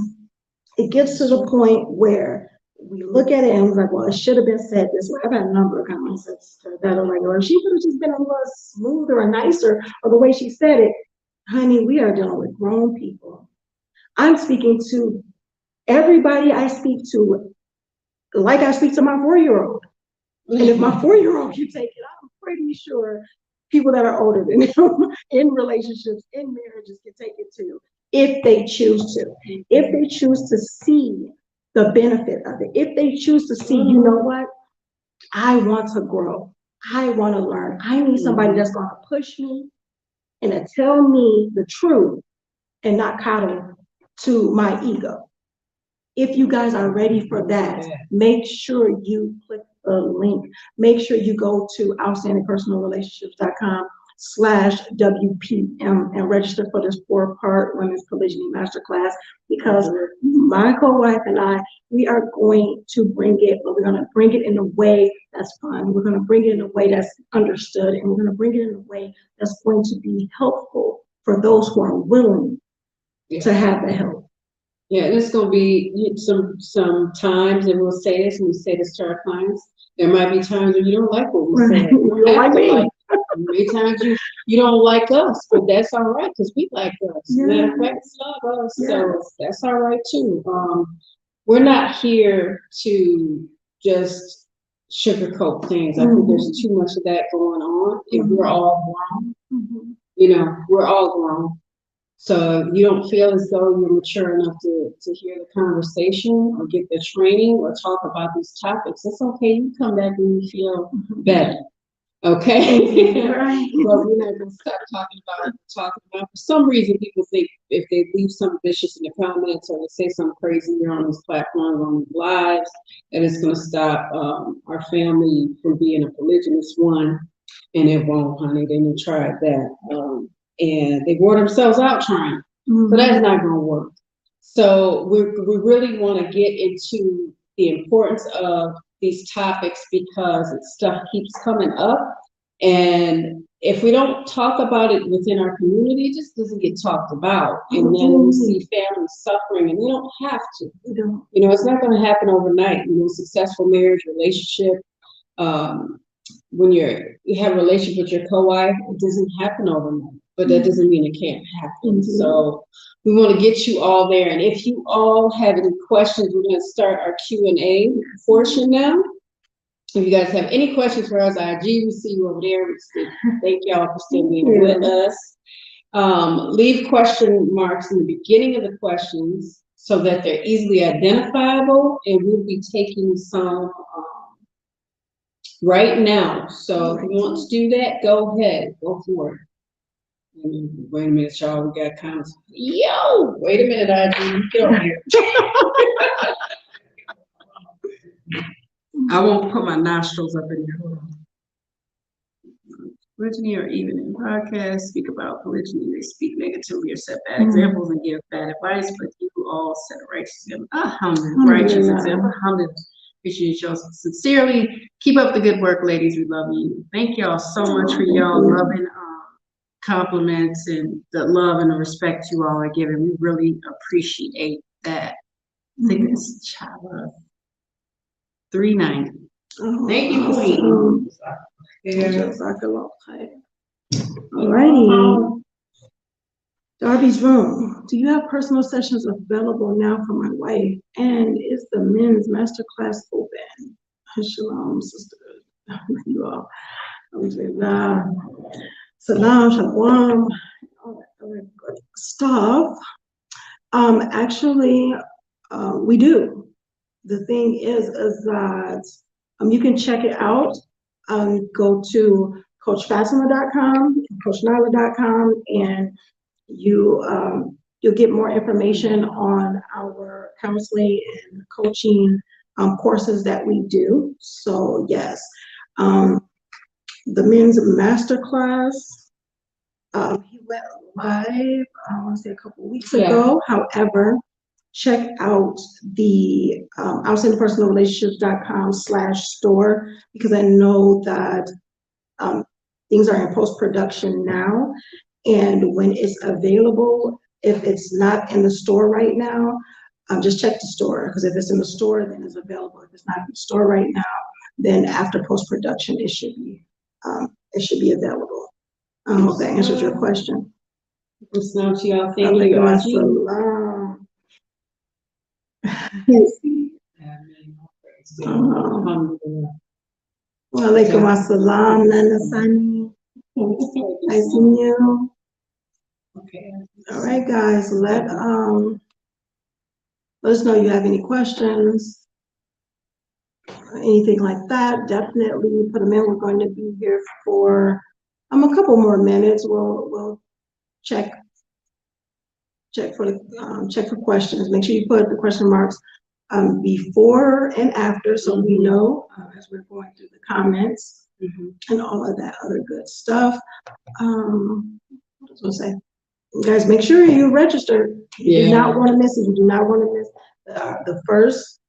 it gets to the point where we look at it and we're like, well, it should have been said this way. I've had a number of comments that are like, well, she could have just been a little smoother or nicer, or the way she said it. Honey, we are dealing with grown people. I'm speaking to everybody I speak to like I speak to my 4-year-old. And if my 4-year-old can take it, I'm pretty sure people that are older than him in relationships, in marriages can take it too, if they choose to. If they choose to see the benefit of it. If they choose to see, you know what? I want to grow. I want to learn. I need somebody that's going to push me and to tell me the truth and not coddle to my ego. If you guys are ready for that, make sure you click the link. Make sure you go to outstandingpersonalrelationships.com/WPM and register for this 4-part Women's Polygyny Masterclass, because my co-wife and I, we are going to bring it, but we're going to bring it in a way that's fun. We're going to bring it in a way that's understood, and we're going to bring it in a way that's going to be helpful for those who are willing to have the help. Yeah, and it's gonna be some times, and we'll say this, and we say this to our clients. There might be times when you don't like what we say. You don't like me. Many times you don't like us, but that's all right because we like us. Matter of fact, we love us, so that's all right too. We're not here to just sugarcoat things. I think there's too much of that going on, and we're all grown. You know, we're all grown. So if you don't feel as though you're mature enough to hear the conversation or get the training or talk about these topics, it's okay. You come back when you feel better. Okay? Right. But we're not going to stop talking about For some reason, people think if they leave something vicious in the comments or they say something crazy here on this platform, on these lives, that it's going to stop our family from being a polygynous one. And it won't, honey. They didn't try that. And they wore themselves out trying. So that's not going to work. So we really want to get into the importance of these topics because stuff keeps coming up. And if we don't talk about it within our community, it just doesn't get talked about. And then we see families suffering, and they don't have to. You know, it's not going to happen overnight. You know, successful marriage, relationship, when you have a relationship with your co-wife, it doesn't happen overnight, but that doesn't mean it can't happen. So we want to get you all there. And if you all have any questions, we're going to start our Q&A portion now. If you guys have any questions for us, IG, we see you over there. Thank y'all for still being with us. Leave question marks in the beginning of the questions so that they're easily identifiable, and we'll be taking some right now. So if you want to do that, go ahead, go for it. Wait a minute, y'all, we got comments. Yo, wait a minute, IG, get over here. I won't put my nostrils up in here. Hold on. Polygyny or even in podcasts speak about polygyny. They speak negatively or set bad examples and give bad advice, but you all set a righteous example. Appreciate y'all sincerely. Keep up the good work, ladies. We love you. Thank y'all so much for y'all loving compliments and the love and the respect you all are giving. We really appreciate that. I think it's Chava 390. Thank you, Queen. Alrighty. Darby's room. Do you have personal sessions available now for my wife? And is the men's masterclass open? Shalom, sister. You all. Salam, shalom, all that other good stuff. Actually, we do. The thing is that you can check it out. Go to CoachFatima.com, CoachNyla.com, and you'll get more information on our counseling and coaching courses that we do. So yes, the men's masterclass, he went live, I want to say a couple of weeks ago. However, check out the outsidepersonalrelationships.com/store, because I know that things are in post-production now. And when it's available, if it's not in the store right now, just check the store, because if it's in the store, then it's available. If it's not in the store right now, then after post-production, it should be available. I hope that answers your question. Thank you. Walaikum assalam, Nana Sani. Nice seeing you. Okay. All right, guys, let us know you have any questions, anything like that. Definitely put them in. We're going to be here for a couple more minutes. We'll check for questions. Make sure you put the question marks before and after, so we know as we're going through the comments and all of that other good stuff. What was I going to say? Guys, make sure you register. You do not want to miss it. You do not want to miss the first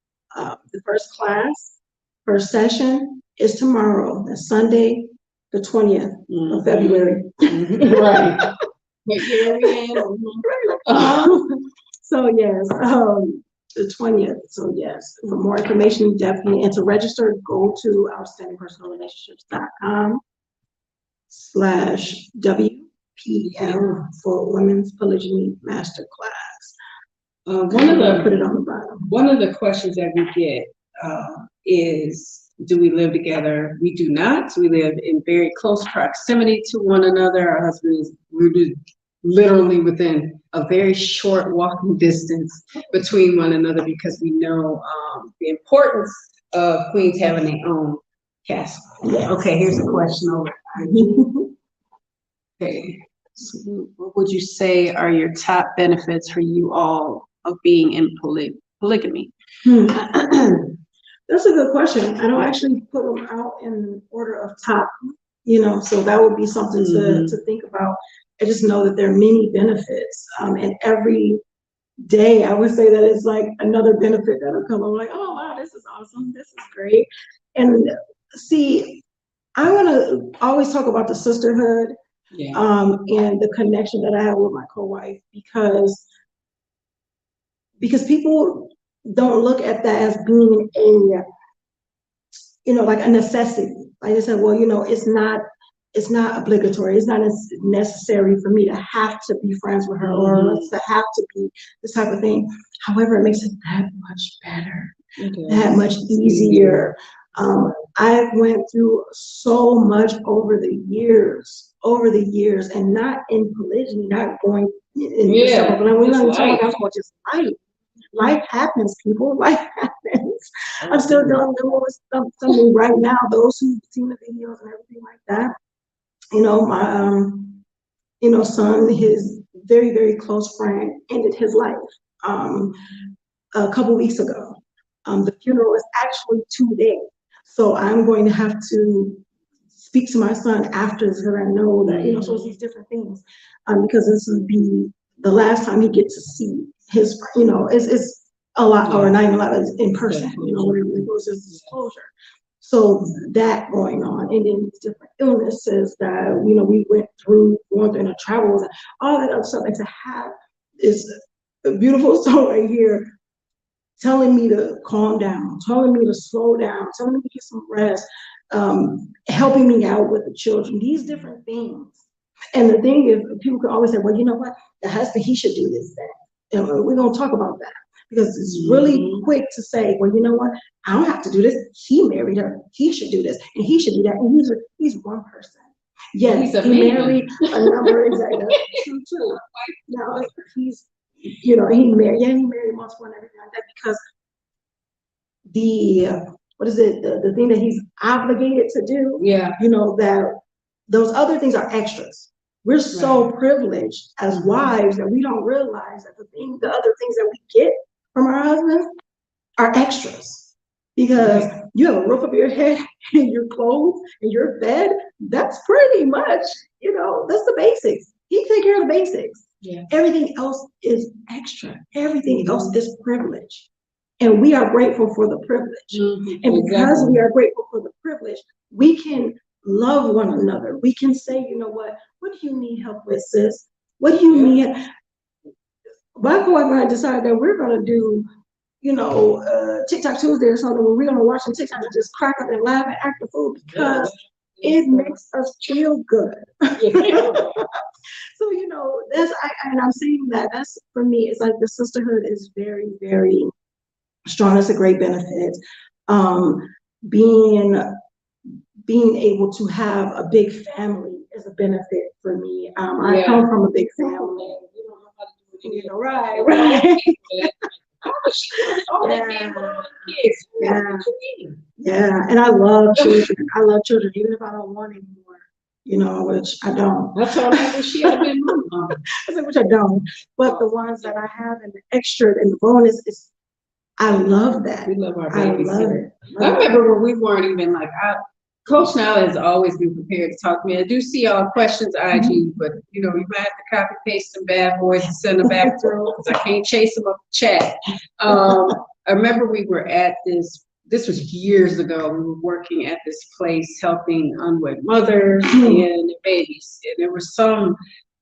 class, first session is tomorrow. That's Sunday, the 20th of February. Right. So yes, the 20th. So yes, for more information, definitely, and to register, go to outstandingpersonalrelationships.com/WPM for Women's Polygyny Masterclass. Put it on the bottom. One of the questions that we get is, do we live together? We do not. We live in very close proximity to one another. Our husbands, we're literally within a very short walking distance between one another because we know the importance of queens having their own castle. Okay, here's a question over. Okay, so what would you say are your top benefits for you all of being in polygamy? That's a good question. I don't actually put them out in order of top, so that would be something to think about. I just know that there are many benefits, and every day I would say that it's like another benefit that'll come. I'm like, oh wow, this is awesome, this is great. And see, I want to always talk about the sisterhood, and the connection that I have with my co-wife, because people don't look at that as being like a necessity. Like I said, well, it's not obligatory. It's not necessary for me to have to be friends with her or to have to be this type of thing. However, it makes it that much better, that much easier. I went through so much over the years, and not in polygyny, not going in stuff, but we're not talking about just life. Life happens, people. Life happens. I'm still dealing with something right now. Those who've seen the videos and everything like that, my son, his very, very close friend, ended his life a couple weeks ago. The funeral is actually today, so I'm going to have to speak to my son after, because I know that so it's these different things, because this will be the last time he gets to see his, it's a lot, or not even a lot, in person, whatever it goes as disclosure. So that going on, and then different illnesses that, we went through, going through the travels, and all that other stuff, and to have this beautiful soul right here telling me to calm down, telling me to slow down, telling me to get some rest, helping me out with the children, these different things. And the thing is, people can always say, well, you know what, the husband, he should do this, that. And we're going to talk about that, because it's really quick to say, well, you know what, I don't have to do this. He married her. He should do this, and he should do that. And he's one person. Yes, he married a number, exactly. True, too. Now, he married multiple and everything like that, because the thing that he's obligated to do, that those other things are extras. We're so privileged as wives that we don't realize that the other things that we get from our husbands are extras, because you have a roof over your head and your clothes and your bed. That's pretty much, that's the basics. He take care of the basics. Yeah. Everything else is extra. Everything else is privilege. And we are grateful for the privilege. And because we are grateful for the privilege, we can love one another. We can say, you know what do you need help with, sis? What do you need? My co-wife and I decided that we're going to do, TikTok Tuesday or something, where we're going to watch some TikTok and just crack up and laugh and act the fool, because it makes us feel good. So, and I'm saying that's, for me, it's like the sisterhood is very, very strong. It's a great benefit. Being able to have a big family is a benefit for me. I come from a big family. You don't know how to do it. Right. Yeah. And I love children. Even if I don't want anymore, which I don't. That's all I wish she had been mom. Which I don't. But the ones that I have, and the extra and the bonus, is, I love that. We love our babies. I love it. I remember when we weren't even like, Coach Nyla has always been prepared to talk to me. I do see all questions IG, but you might have to copy paste some bad boys and send them back through, because I can't chase them up the chat. I remember we were at this was years ago. We were working at this place helping unwed mothers and babies, and there was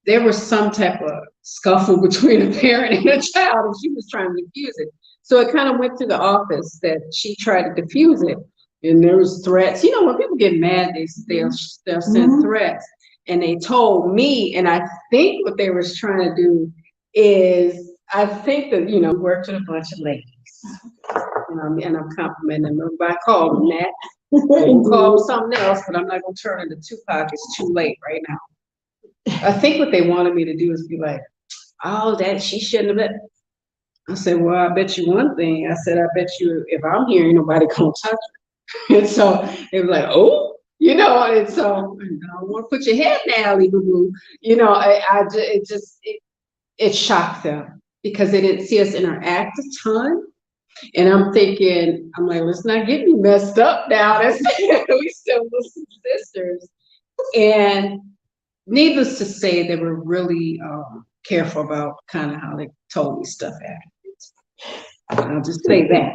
there was some type of scuffle between a parent and a child, and she was trying to diffuse it. So it kind of went to the office that she tried to diffuse it, and there was threats. You know, when people get mad, they'll send threats, and they told me, and I think what they was trying to do is, I think that, you know, worked with a bunch of ladies, and I'm complimenting them by calling them that. We'll call them something else, but I'm not gonna turn into Tupac. It's too late right now. I think what they wanted me to do is be like, oh, that she shouldn't have been. I said, well, I bet you one thing. I said, I bet you if I'm here, ain't nobody gonna touch her. And so they were like, oh, you know, and so I don't want to put your head in the alley, boo boo. You know, it shocked them because they didn't see us interact a ton. And I'm thinking, I'm like, let's not get me messed up now. We still listen sisters. And needless to say, they were really careful about kind of how they told me stuff afterwards. I'll just say that.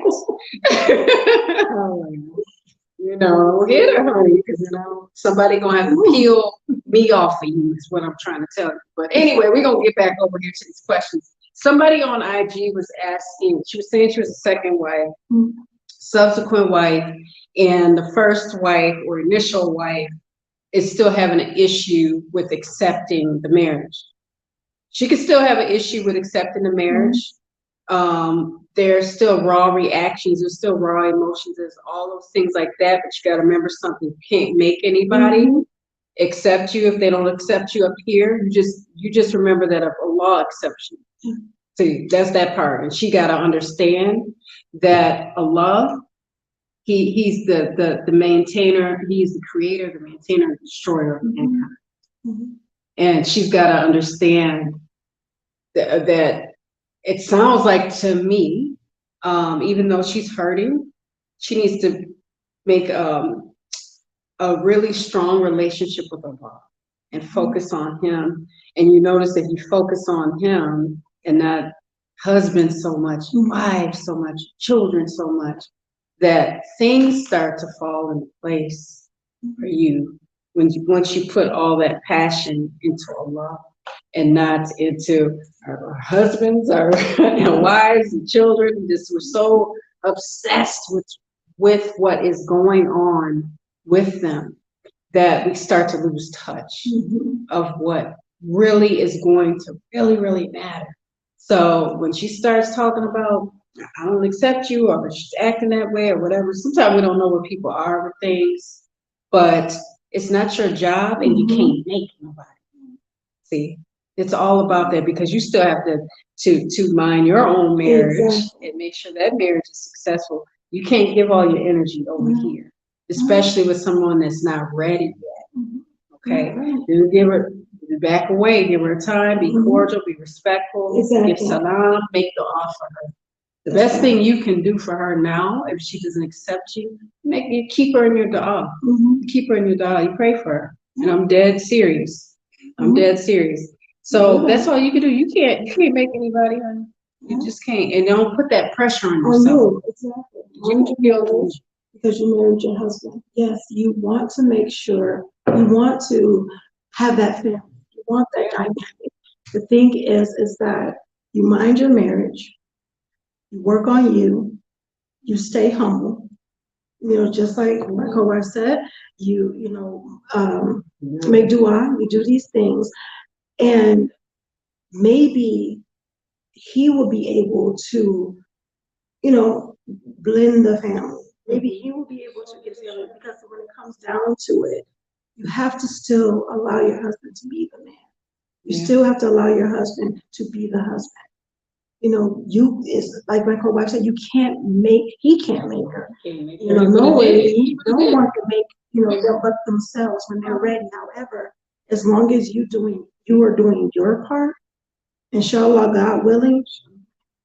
You know, hit her, honey, because, you know, somebody gonna have to peel me off of you is what I'm trying to tell you. But anyway, we're gonna get back over here to these questions. Somebody on IG was asking, she was saying she was a second wife, subsequent wife, and the first wife or initial wife is still having an issue with accepting the marriage. She could still have an issue with accepting the marriage. There's still raw reactions, there's still raw emotions, there's all those things like that, but you got to remember something. You can't make anybody accept you if they don't accept you up here. You just remember that if Allah accepts you. See, that's that part. And she got to understand that Allah, He's the maintainer, he's the creator, the maintainer, the destroyer of mankind. And she's got to understand that it sounds like to me, even though she's hurting, she needs to make a really strong relationship with Allah and focus on Him. And you notice that you focus on Him and not husband so much, wives so much, children so much, that things start to fall into place for you once you put all that passion into Allah and not into our husbands, our wives and children. We're so obsessed with what is going on with them that we start to lose touch of what really is going to really matter. So when she starts talking about, I don't accept you, or she's acting that way, or whatever, sometimes we don't know where people are with things, but it's not your job and you can't make nobody. See, it's all about that, because you still have to mind your own marriage and make sure that marriage is successful. You can't give all your energy over here, especially with someone that's not ready yet. Okay, you give her, back away, give her time, be cordial, be respectful, give salam, make the offer. The best thing you can do for her now, if she doesn't accept you, keep her in your dua. Keep her in your dua. You pray for her, and I'm dead serious. I'm dead serious. So that's all you can do. You can't make anybody, honey. You just can't, and don't put that pressure on yourself. Exactly. Because you married your husband. Yes, you want to make sure, you want to have that family. You want that dynamic. The thing is that you mind your marriage, you work on you stay humble. You know, just like my co-wife said, make dua, you do these things, and maybe he will be able to, blend the family. Maybe he will be able to get together, because when it comes down to it, you have to still allow your husband to be the man. You still have to allow your husband to be the husband. It's like my co-wife said, he can't make her. No way. No one can make, them but themselves when they're ready. However, as long as you are doing your part, inshallah, God willing,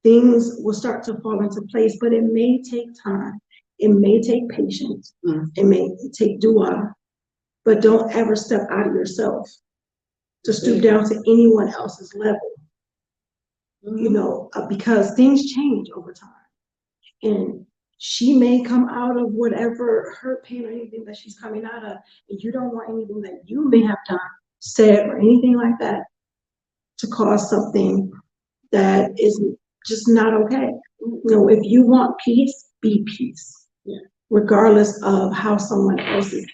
things will start to fall into place. But it may take time. It may take patience. It may take dua. But don't ever step out of yourself to stoop down to anyone else's level. Because things change over time. And she may come out of whatever hurt, pain, or anything that she's coming out of, and you don't want anything that you may have done, said, or anything like that to cause something that is just not okay. You know, if you want peace, be peace, regardless of how someone else is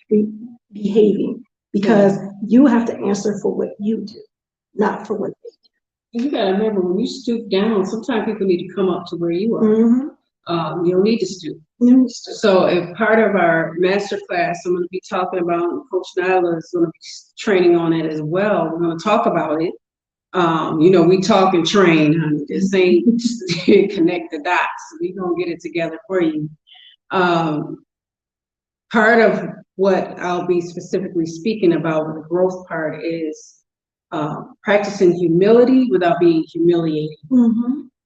behaving, because you have to answer for what you do, not for what they do. You gotta remember, when you stoop down, sometimes people need to come up to where you are. You don't need to stoop. So if part of our master class, I'm going to be talking about, and Coach Nyla is going to be training on it as well. We're going to talk about it. You know, we talk and train, honey. This ain't connect the dots. We're going to get it together for you. Part of what I'll be specifically speaking about with the growth part is practicing humility without being humiliated.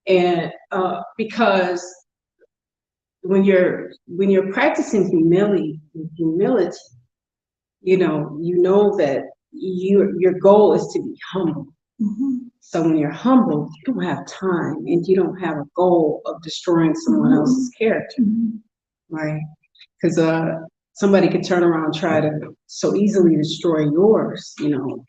And because when you're practicing humility, you know that your goal is to be humble. So when you're humble, you don't have time, and you don't have a goal of destroying someone else's character, right? Because somebody could turn around and try to so easily destroy yours. You know,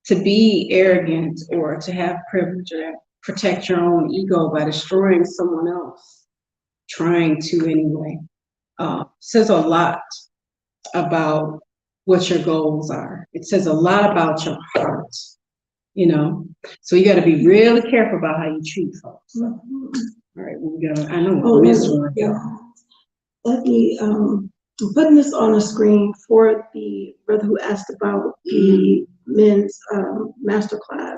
to be arrogant or to have privilege or protect your own ego by destroying someone else, trying to anyway, says a lot about what your goals are. It says a lot about your heart, you know. So you got to be really careful about how you treat folks. So, all right, we go. I know we're missing one. Let me putting this on the screen for the brother who asked about the men's masterclass.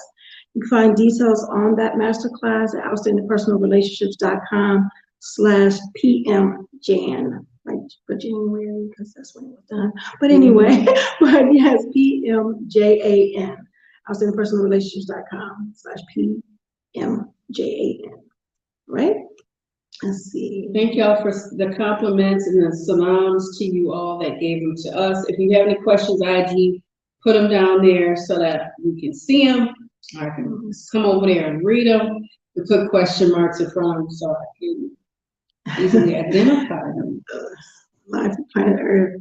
You can find details on that masterclass at outstandingpersonalrelationships.com/PMJAN, like for January, because that's when it was done. But anyway, but yes, PMJAN, outstandingpersonalrelationships.com/PMJAN, right? Let's see. Thank y'all for the compliments and the salams to you all that gave them to us. If you have any questions, IG, put them down there so that we can see them. I can come over there and read them. We put question marks in front of them so I can easily identify them. Life of Planet Earth.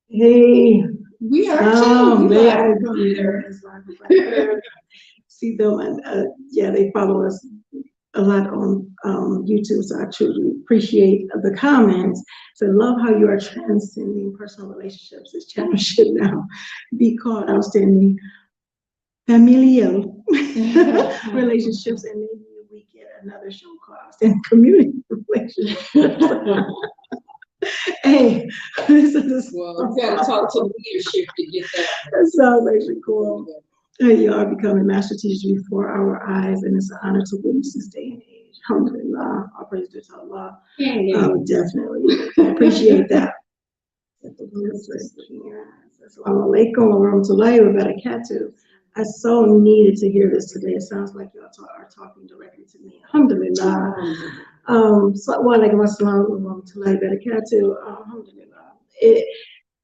Hey. We are too. We are See them, and yeah, they follow us a lot on YouTube, so I truly appreciate the comments. So love how you are transcending personal relationships. This channel should now be called Outstanding Familial Relationships, and maybe we get another show called Outstanding Community Relationships. Hey, this is well, you gotta talk to the leadership to get that. That sounds actually cool. You are becoming master teachers before our eyes, and it's an honor to witness this day and age. Alhamdulillah, all praise to Allah. Definitely appreciate that. Assalamu alaikum wa rahmatullahi wa barakatuh. I so needed to hear this today. It sounds like y'all are talking directly to me. Alhamdulillah. So, wa alaikum assalam wa rahmatullahi wa barakatuh. Alhamdulillah.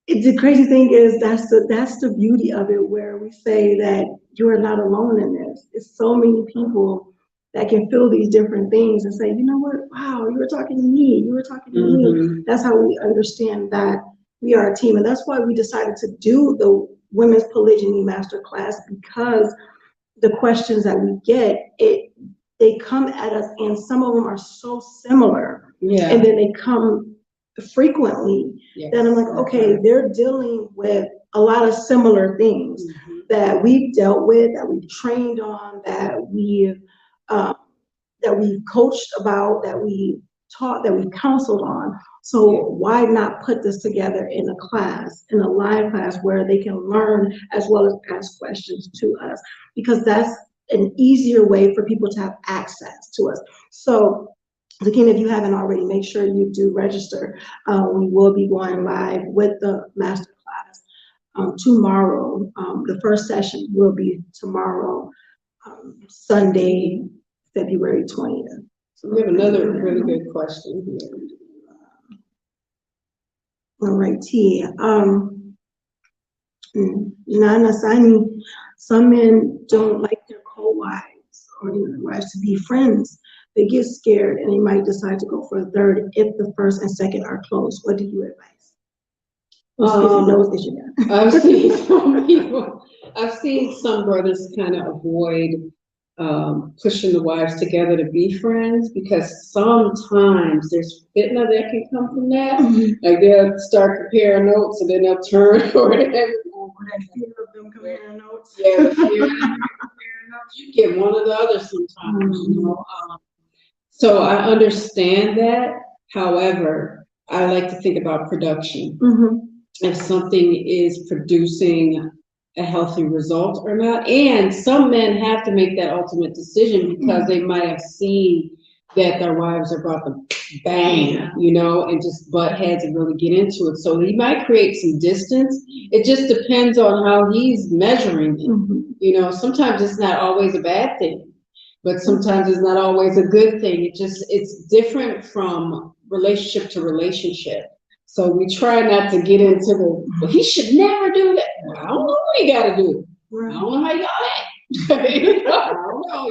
The crazy thing is that's the beauty of it, where we say that you are not alone in this. It's so many people that can feel these different things and say, you know what, wow, you were talking to me, you were talking to me. That's how we understand that we are a team. And that's why we decided to do the Women's Polygyny Masterclass, because the questions that we get, they come at us, and some of them are so similar. And then they come frequently, then I'm like, okay, they're dealing with a lot of similar things that we've dealt with, that we've trained on, that we've coached about, that we taught, that we counseled on. So why not put this together in a class, in a live class, where they can learn as well as ask questions to us, because that's an easier way for people to have access to us. So again, if you haven't already, make sure you do register. We will be going live with the master class tomorrow. The first session will be tomorrow, Sunday, February 20th. So we have another really good question here. All right, T. Nana Sani, some men don't like their co-wives or their wives to be friends. They get scared and they might decide to go for a third if the first and second are close. What do you advise? I've seen some people, I've seen some brothers kind of avoid pushing the wives together to be friends because sometimes there's fitna that can come from that. Like they'll start comparing notes and then they'll turn or whatever. Notes. Yeah, the fear of them comparing notes. You get one or the other sometimes, you know. So I understand that. However, I like to think about production. If something is producing a healthy result or not. And some men have to make that ultimate decision because they might have seen that their wives are about to bang, you know, and just butt heads and really get into it. So he might create some distance. It just depends on how he's measuring it. You know, sometimes it's not always a bad thing, but sometimes it's not always a good thing. It's different from relationship to relationship. So we try not to get into well, he should never do that. Well, I don't know what he got to do. I don't know how y'all act. I don't know.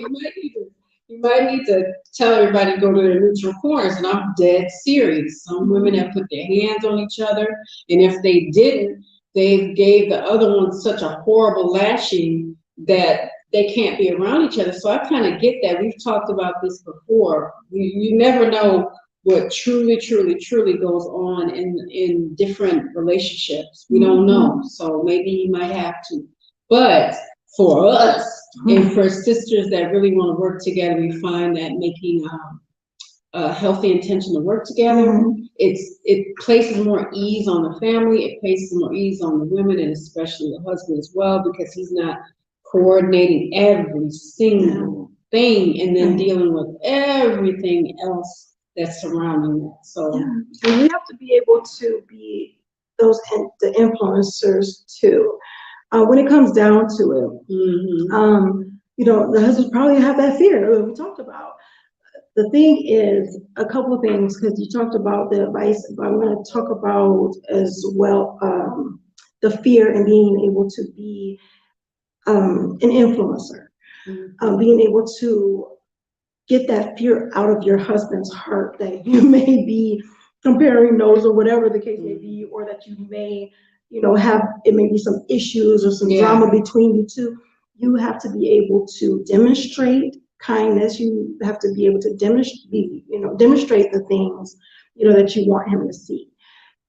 You might need to tell everybody to go to their neutral corners. And I'm dead serious. Some women have put their hands on each other, and if they didn't, they gave the other one such a horrible lashing that they can't be around each other. So I kind of get that. We've talked about this before. You never know what truly goes on in different relationships. We don't know. So maybe you might have to. But for us and for sisters that really want to work together, we find that making a healthy intention to work together, it places more ease on the family, it places more ease on the women and especially the husband as well, because he's not coordinating every single thing and then dealing with everything else that's surrounding that. So and we have to be able to be the influencers too. When it comes down to it, you know, the husbands probably have that fear that we talked about. The thing is, a couple of things, because you talked about the advice, but I'm going to talk about as well the fear and being able to be an influencer, being able to get that fear out of your husband's heart that you may be comparing notes or whatever the case may be, or that you may, you know, it may be some issues or some drama between you two. You have to be able to demonstrate kindness. You have to be able to demonstrate the things, you know, that you want him to see.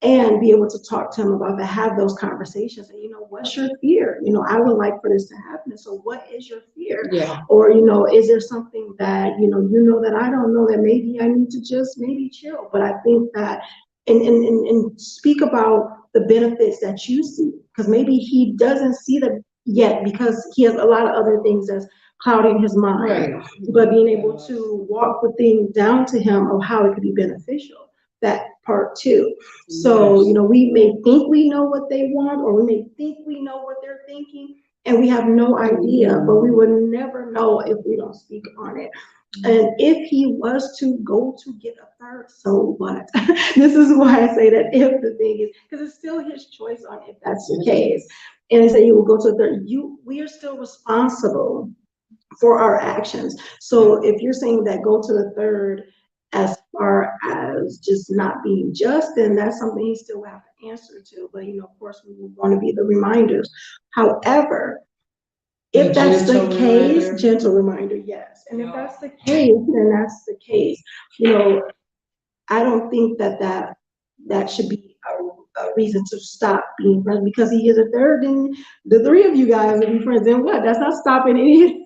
And be able to talk to him about that, have those conversations. And, you know, what's your fear? You know, I would like for this to happen. So what is your fear? Or, you know, is there something that, you know, that I don't know that maybe I need to just maybe chill? But I think that, and speak about the benefits that you see, because maybe he doesn't see them yet because he has a lot of other things that's clouding his mind. But being able to walk the thing down to him of how it could be beneficial. That part too. So, you know, we may think we know what they want, or we may think we know what they're thinking, and we have no idea, but we would never know if we don't speak on it. And if he was to go to get a third, so what? This is why I say that if the thing is, because it's still his choice on if that's the case. And I say you will go to a third, we are still responsible for our actions. So if you're saying that go to the third, as far as just not being just, then that's something he still will have to answer to. But, you know, of course, we would want to be the reminders. However, if that's the case, gentle reminder, yes. And if that's the case, then that's the case. You know, I don't think that should be a reason to stop being friends, because he is a third, and the three of you guys will be friends. Then what? That's not stopping anything.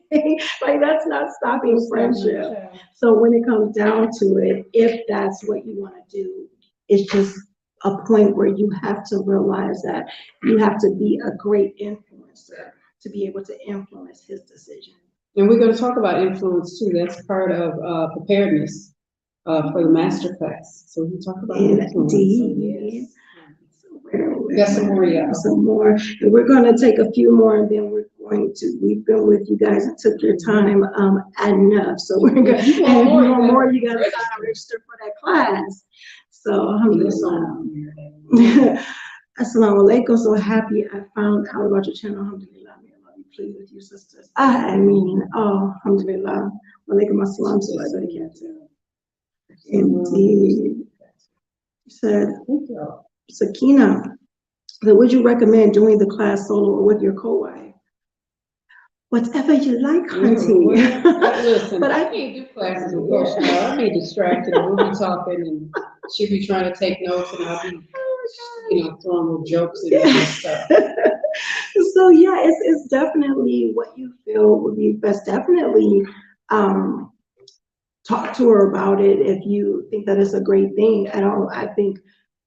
Like, that's not stopping friendship. So when it comes down to it, if that's what you want to do, it's just a point where you have to realize that you have to be a great influencer to be able to influence his decision. And we're going to talk about influence too. That's part of preparedness for the Masterclass. So we talk about influence. Indeed. Got some more, Some more. And we're going to take a few more, and then we've been with you guys and took your time enough. So we're going to, and if you want more, you got to register for that class. So, alhamdulillah. Assalamu alaikum. So happy I found out about your channel. Alhamdulillah. May Allah be pleased with you, sisters. I mean, alhamdulillah. Walaikum assalam. Indeed. Said, Sakina, So would you recommend doing the class solo or with your co-wife? Whatever you like, hunty. Listen, but I can't do classes with Coach Nyla. I'll be distracted. We'll be talking, and she'll be trying to take notes, and I'll be, throwing little jokes and stuff. So yeah, it's definitely what you feel would be best. Definitely talk to her about it if you think that it's a great thing. I think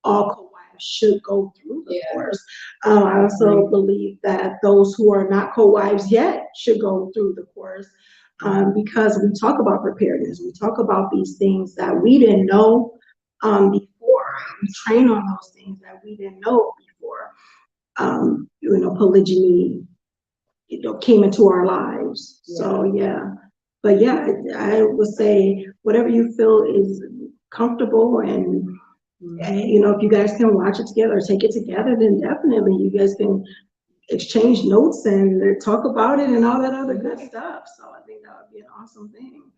all co-wives should go through the course. I also believe that those who are not co-wives yet should go through the course, because we talk about preparedness. We talk about these things that we didn't know before. We train on those things that we didn't know before. Polygyny, came into our lives. Yeah. So yeah, but yeah, I would say whatever you feel is comfortable, and if you guys can watch it together or take it together, then definitely you guys can exchange notes and talk about it and all that other good stuff. So I think that would be an awesome thing.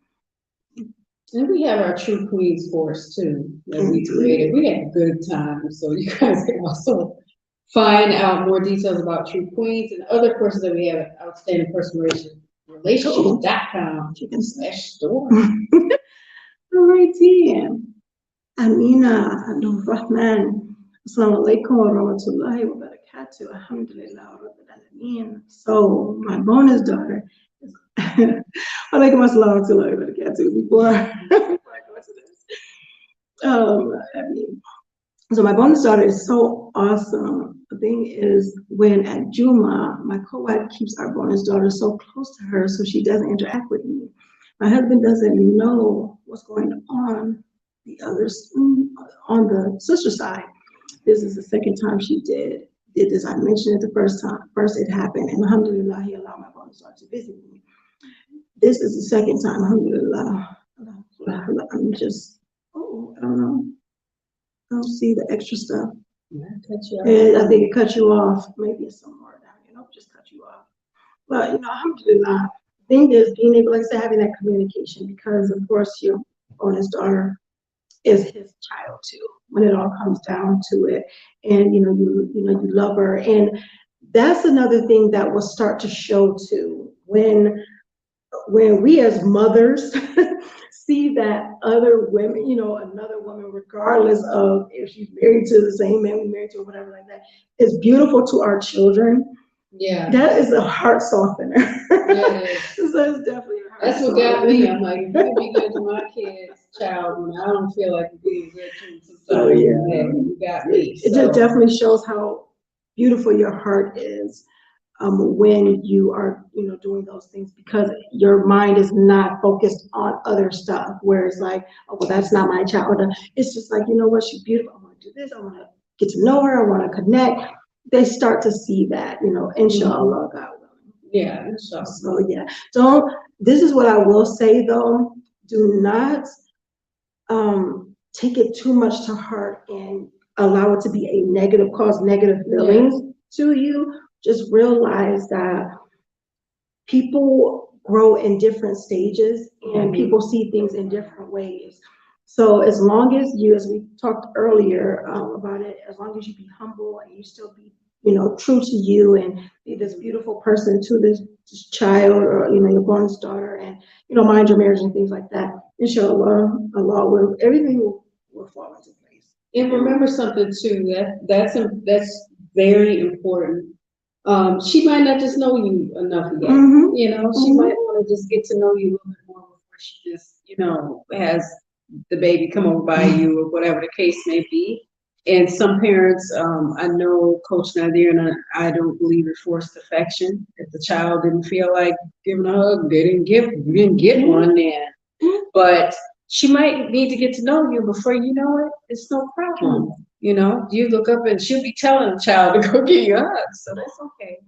And we have our True Queens course too that we created. We had a good time, so you guys can also find out more details about True Queens and other courses that we have at Outstanding Personal Relationships.com/store. All right, then. Amina, Abdul Rahman. Assalamu alaikum wa rahmatullahi wa barakatuh. Alhamdulillah rabbil alameen. So, my bonus daughter is. Alaikum assalam wa rahmatullahi wa barakatuh. Before I go to this. So my bonus daughter is so awesome. The thing is, when at Juma, my co-wife keeps our bonus daughter so close to her so she doesn't interact with me. My husband doesn't know what's going on on the sister side. This is the second time she did this. I mentioned it the first time. First it happened, and alhamdulillah, he allowed my bonus daughter to visit me. This is the second time, alhamdulillah. I'm just, I don't know. I don't see the extra stuff. And I think it cut you off. Maybe it's somewhere down, just cut you off. But, alhamdulillah, the thing is being able, like I said, having that communication, because of course your bonus daughter is his child too, when it all comes down to it. And, you love her. And that's another thing that will start to show too, when we as mothers see that other women, another woman, regardless of if she's married to the same man we married to or whatever like that, is beautiful to our children. Yeah. That is a heart softener. Yeah, so it's definitely a heart That's what got me. I'm like, if you be good to my kid's child, when I don't feel like being good to them sometimes, you got me. It just definitely shows how beautiful your heart is. When you are, doing those things, because your mind is not focused on other stuff, where it's like, oh, well, that's not my child. It's just like, what, she's beautiful. I want to do this. I want to get to know her. I want to connect. They start to see that, inshallah, God willing. Yeah, inshallah. So yeah, this is what I will say though, do not take it too much to heart and allow it to be a negative, cause negative feelings to you. Just realize that people grow in different stages and people see things in different ways. So as long as you, as we talked earlier about it, as long as you be humble and you still be, true to you and be this beautiful person to this child or, your bonus daughter, and, mind your marriage and things like that, inshallah, everything will fall into place. And remember something too, that's very important. She might not just know you enough yet. She might want to just get to know you a little bit more before she just, has the baby come over by you or whatever the case may be. And some parents, I know Coach Nazir and I don't believe in forced affection. If the child didn't feel like giving a hug, you didn't get one then. But she might need to get to know you before you know it. It's no problem. You look up and she'll be telling the child to go get you a hug. So that's okay.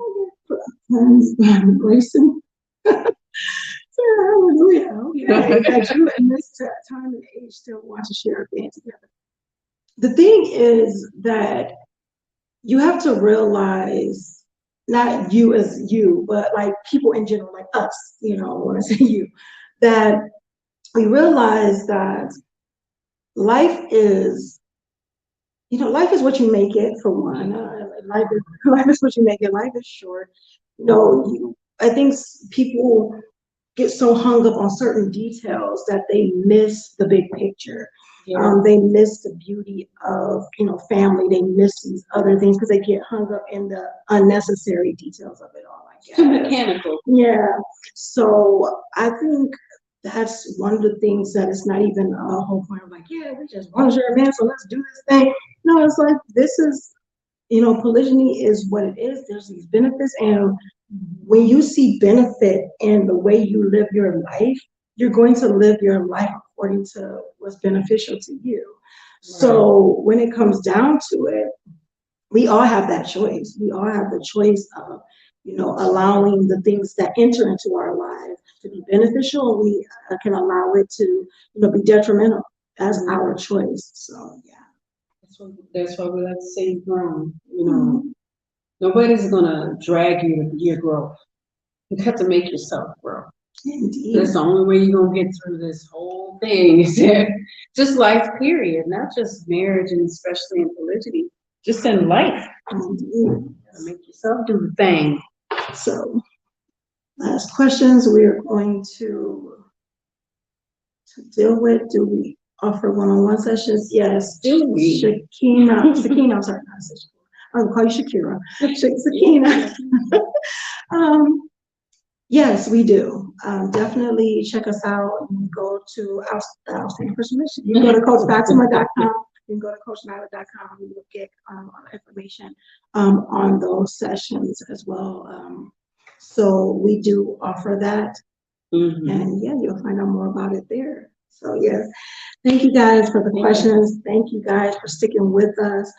Racing. Hallelujah. Okay. That you in this time and age still want to share a band together. The thing is that you have to realize, not you as you, but like people in general, like us, when I say you, that we realize that life is, life is what you make it, for one. Life is what you make it. Life is short. I think people get so hung up on certain details that they miss the big picture. Yeah. They miss the beauty of, family. They miss these other things because they get hung up in the unnecessary details of it all, I guess. Too mechanical. Yeah. So I think that's one of the things that it's not even a whole point of like, yeah, we just want to share, man, so let's do this thing. No, it's like, this is, polygyny is what it is. There's these benefits, and when you see benefit in the way you live your life, you're going to live your life according to what's beneficial to you. Right. So when it comes down to it, we all have that choice. We all have the choice of, allowing the things that enter into our lives to be beneficial. We can allow it to, be detrimental. That's our choice. So yeah. That's why we like to say grown. Nobody's gonna drag you to your growth. You have to make yourself grow. Indeed. That's the only way you're gonna get through this whole thing. Is just life, period, not just marriage, and especially in polygyny, just in life. Indeed. Make yourself do the thing. So, last questions we are going to deal with. Do we offer one-on-one sessions? Yes. Do we? Sakina, I'm sorry, not Sakina. I'll call you Shakira. Sakina. Yes, we do. Definitely check us out. You can go to Outstanding Person Mission. You can go to CoachFatima.com. You can go to CoachNyla.com. You will get all the information on those sessions as well. So we do offer that. Mm-hmm. And yeah, you'll find out more about it there. So yes, thank you guys for the questions. Thank you guys for sticking with us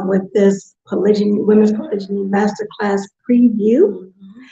with this Women's Polygyny Masterclass preview. Mm-hmm.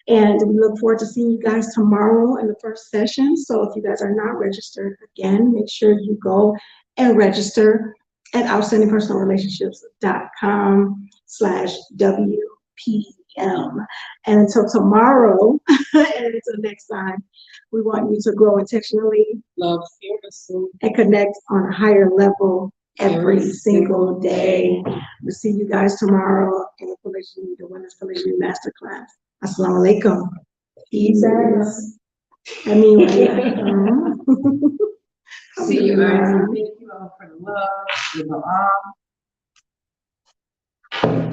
And we look forward to seeing you guys tomorrow in the first session. So if you guys are not registered, again, make sure you go and register at outstandingpersonalrelationships.com/WPM. And until tomorrow, and until next time, we want you to grow intentionally, love fearlessly, and connect on a higher level every single day. We'll see you guys tomorrow in the Women's Polygyny Masterclass. Assalamu alaikum. Peace. I mean, see you guys. Thank you all for the love, the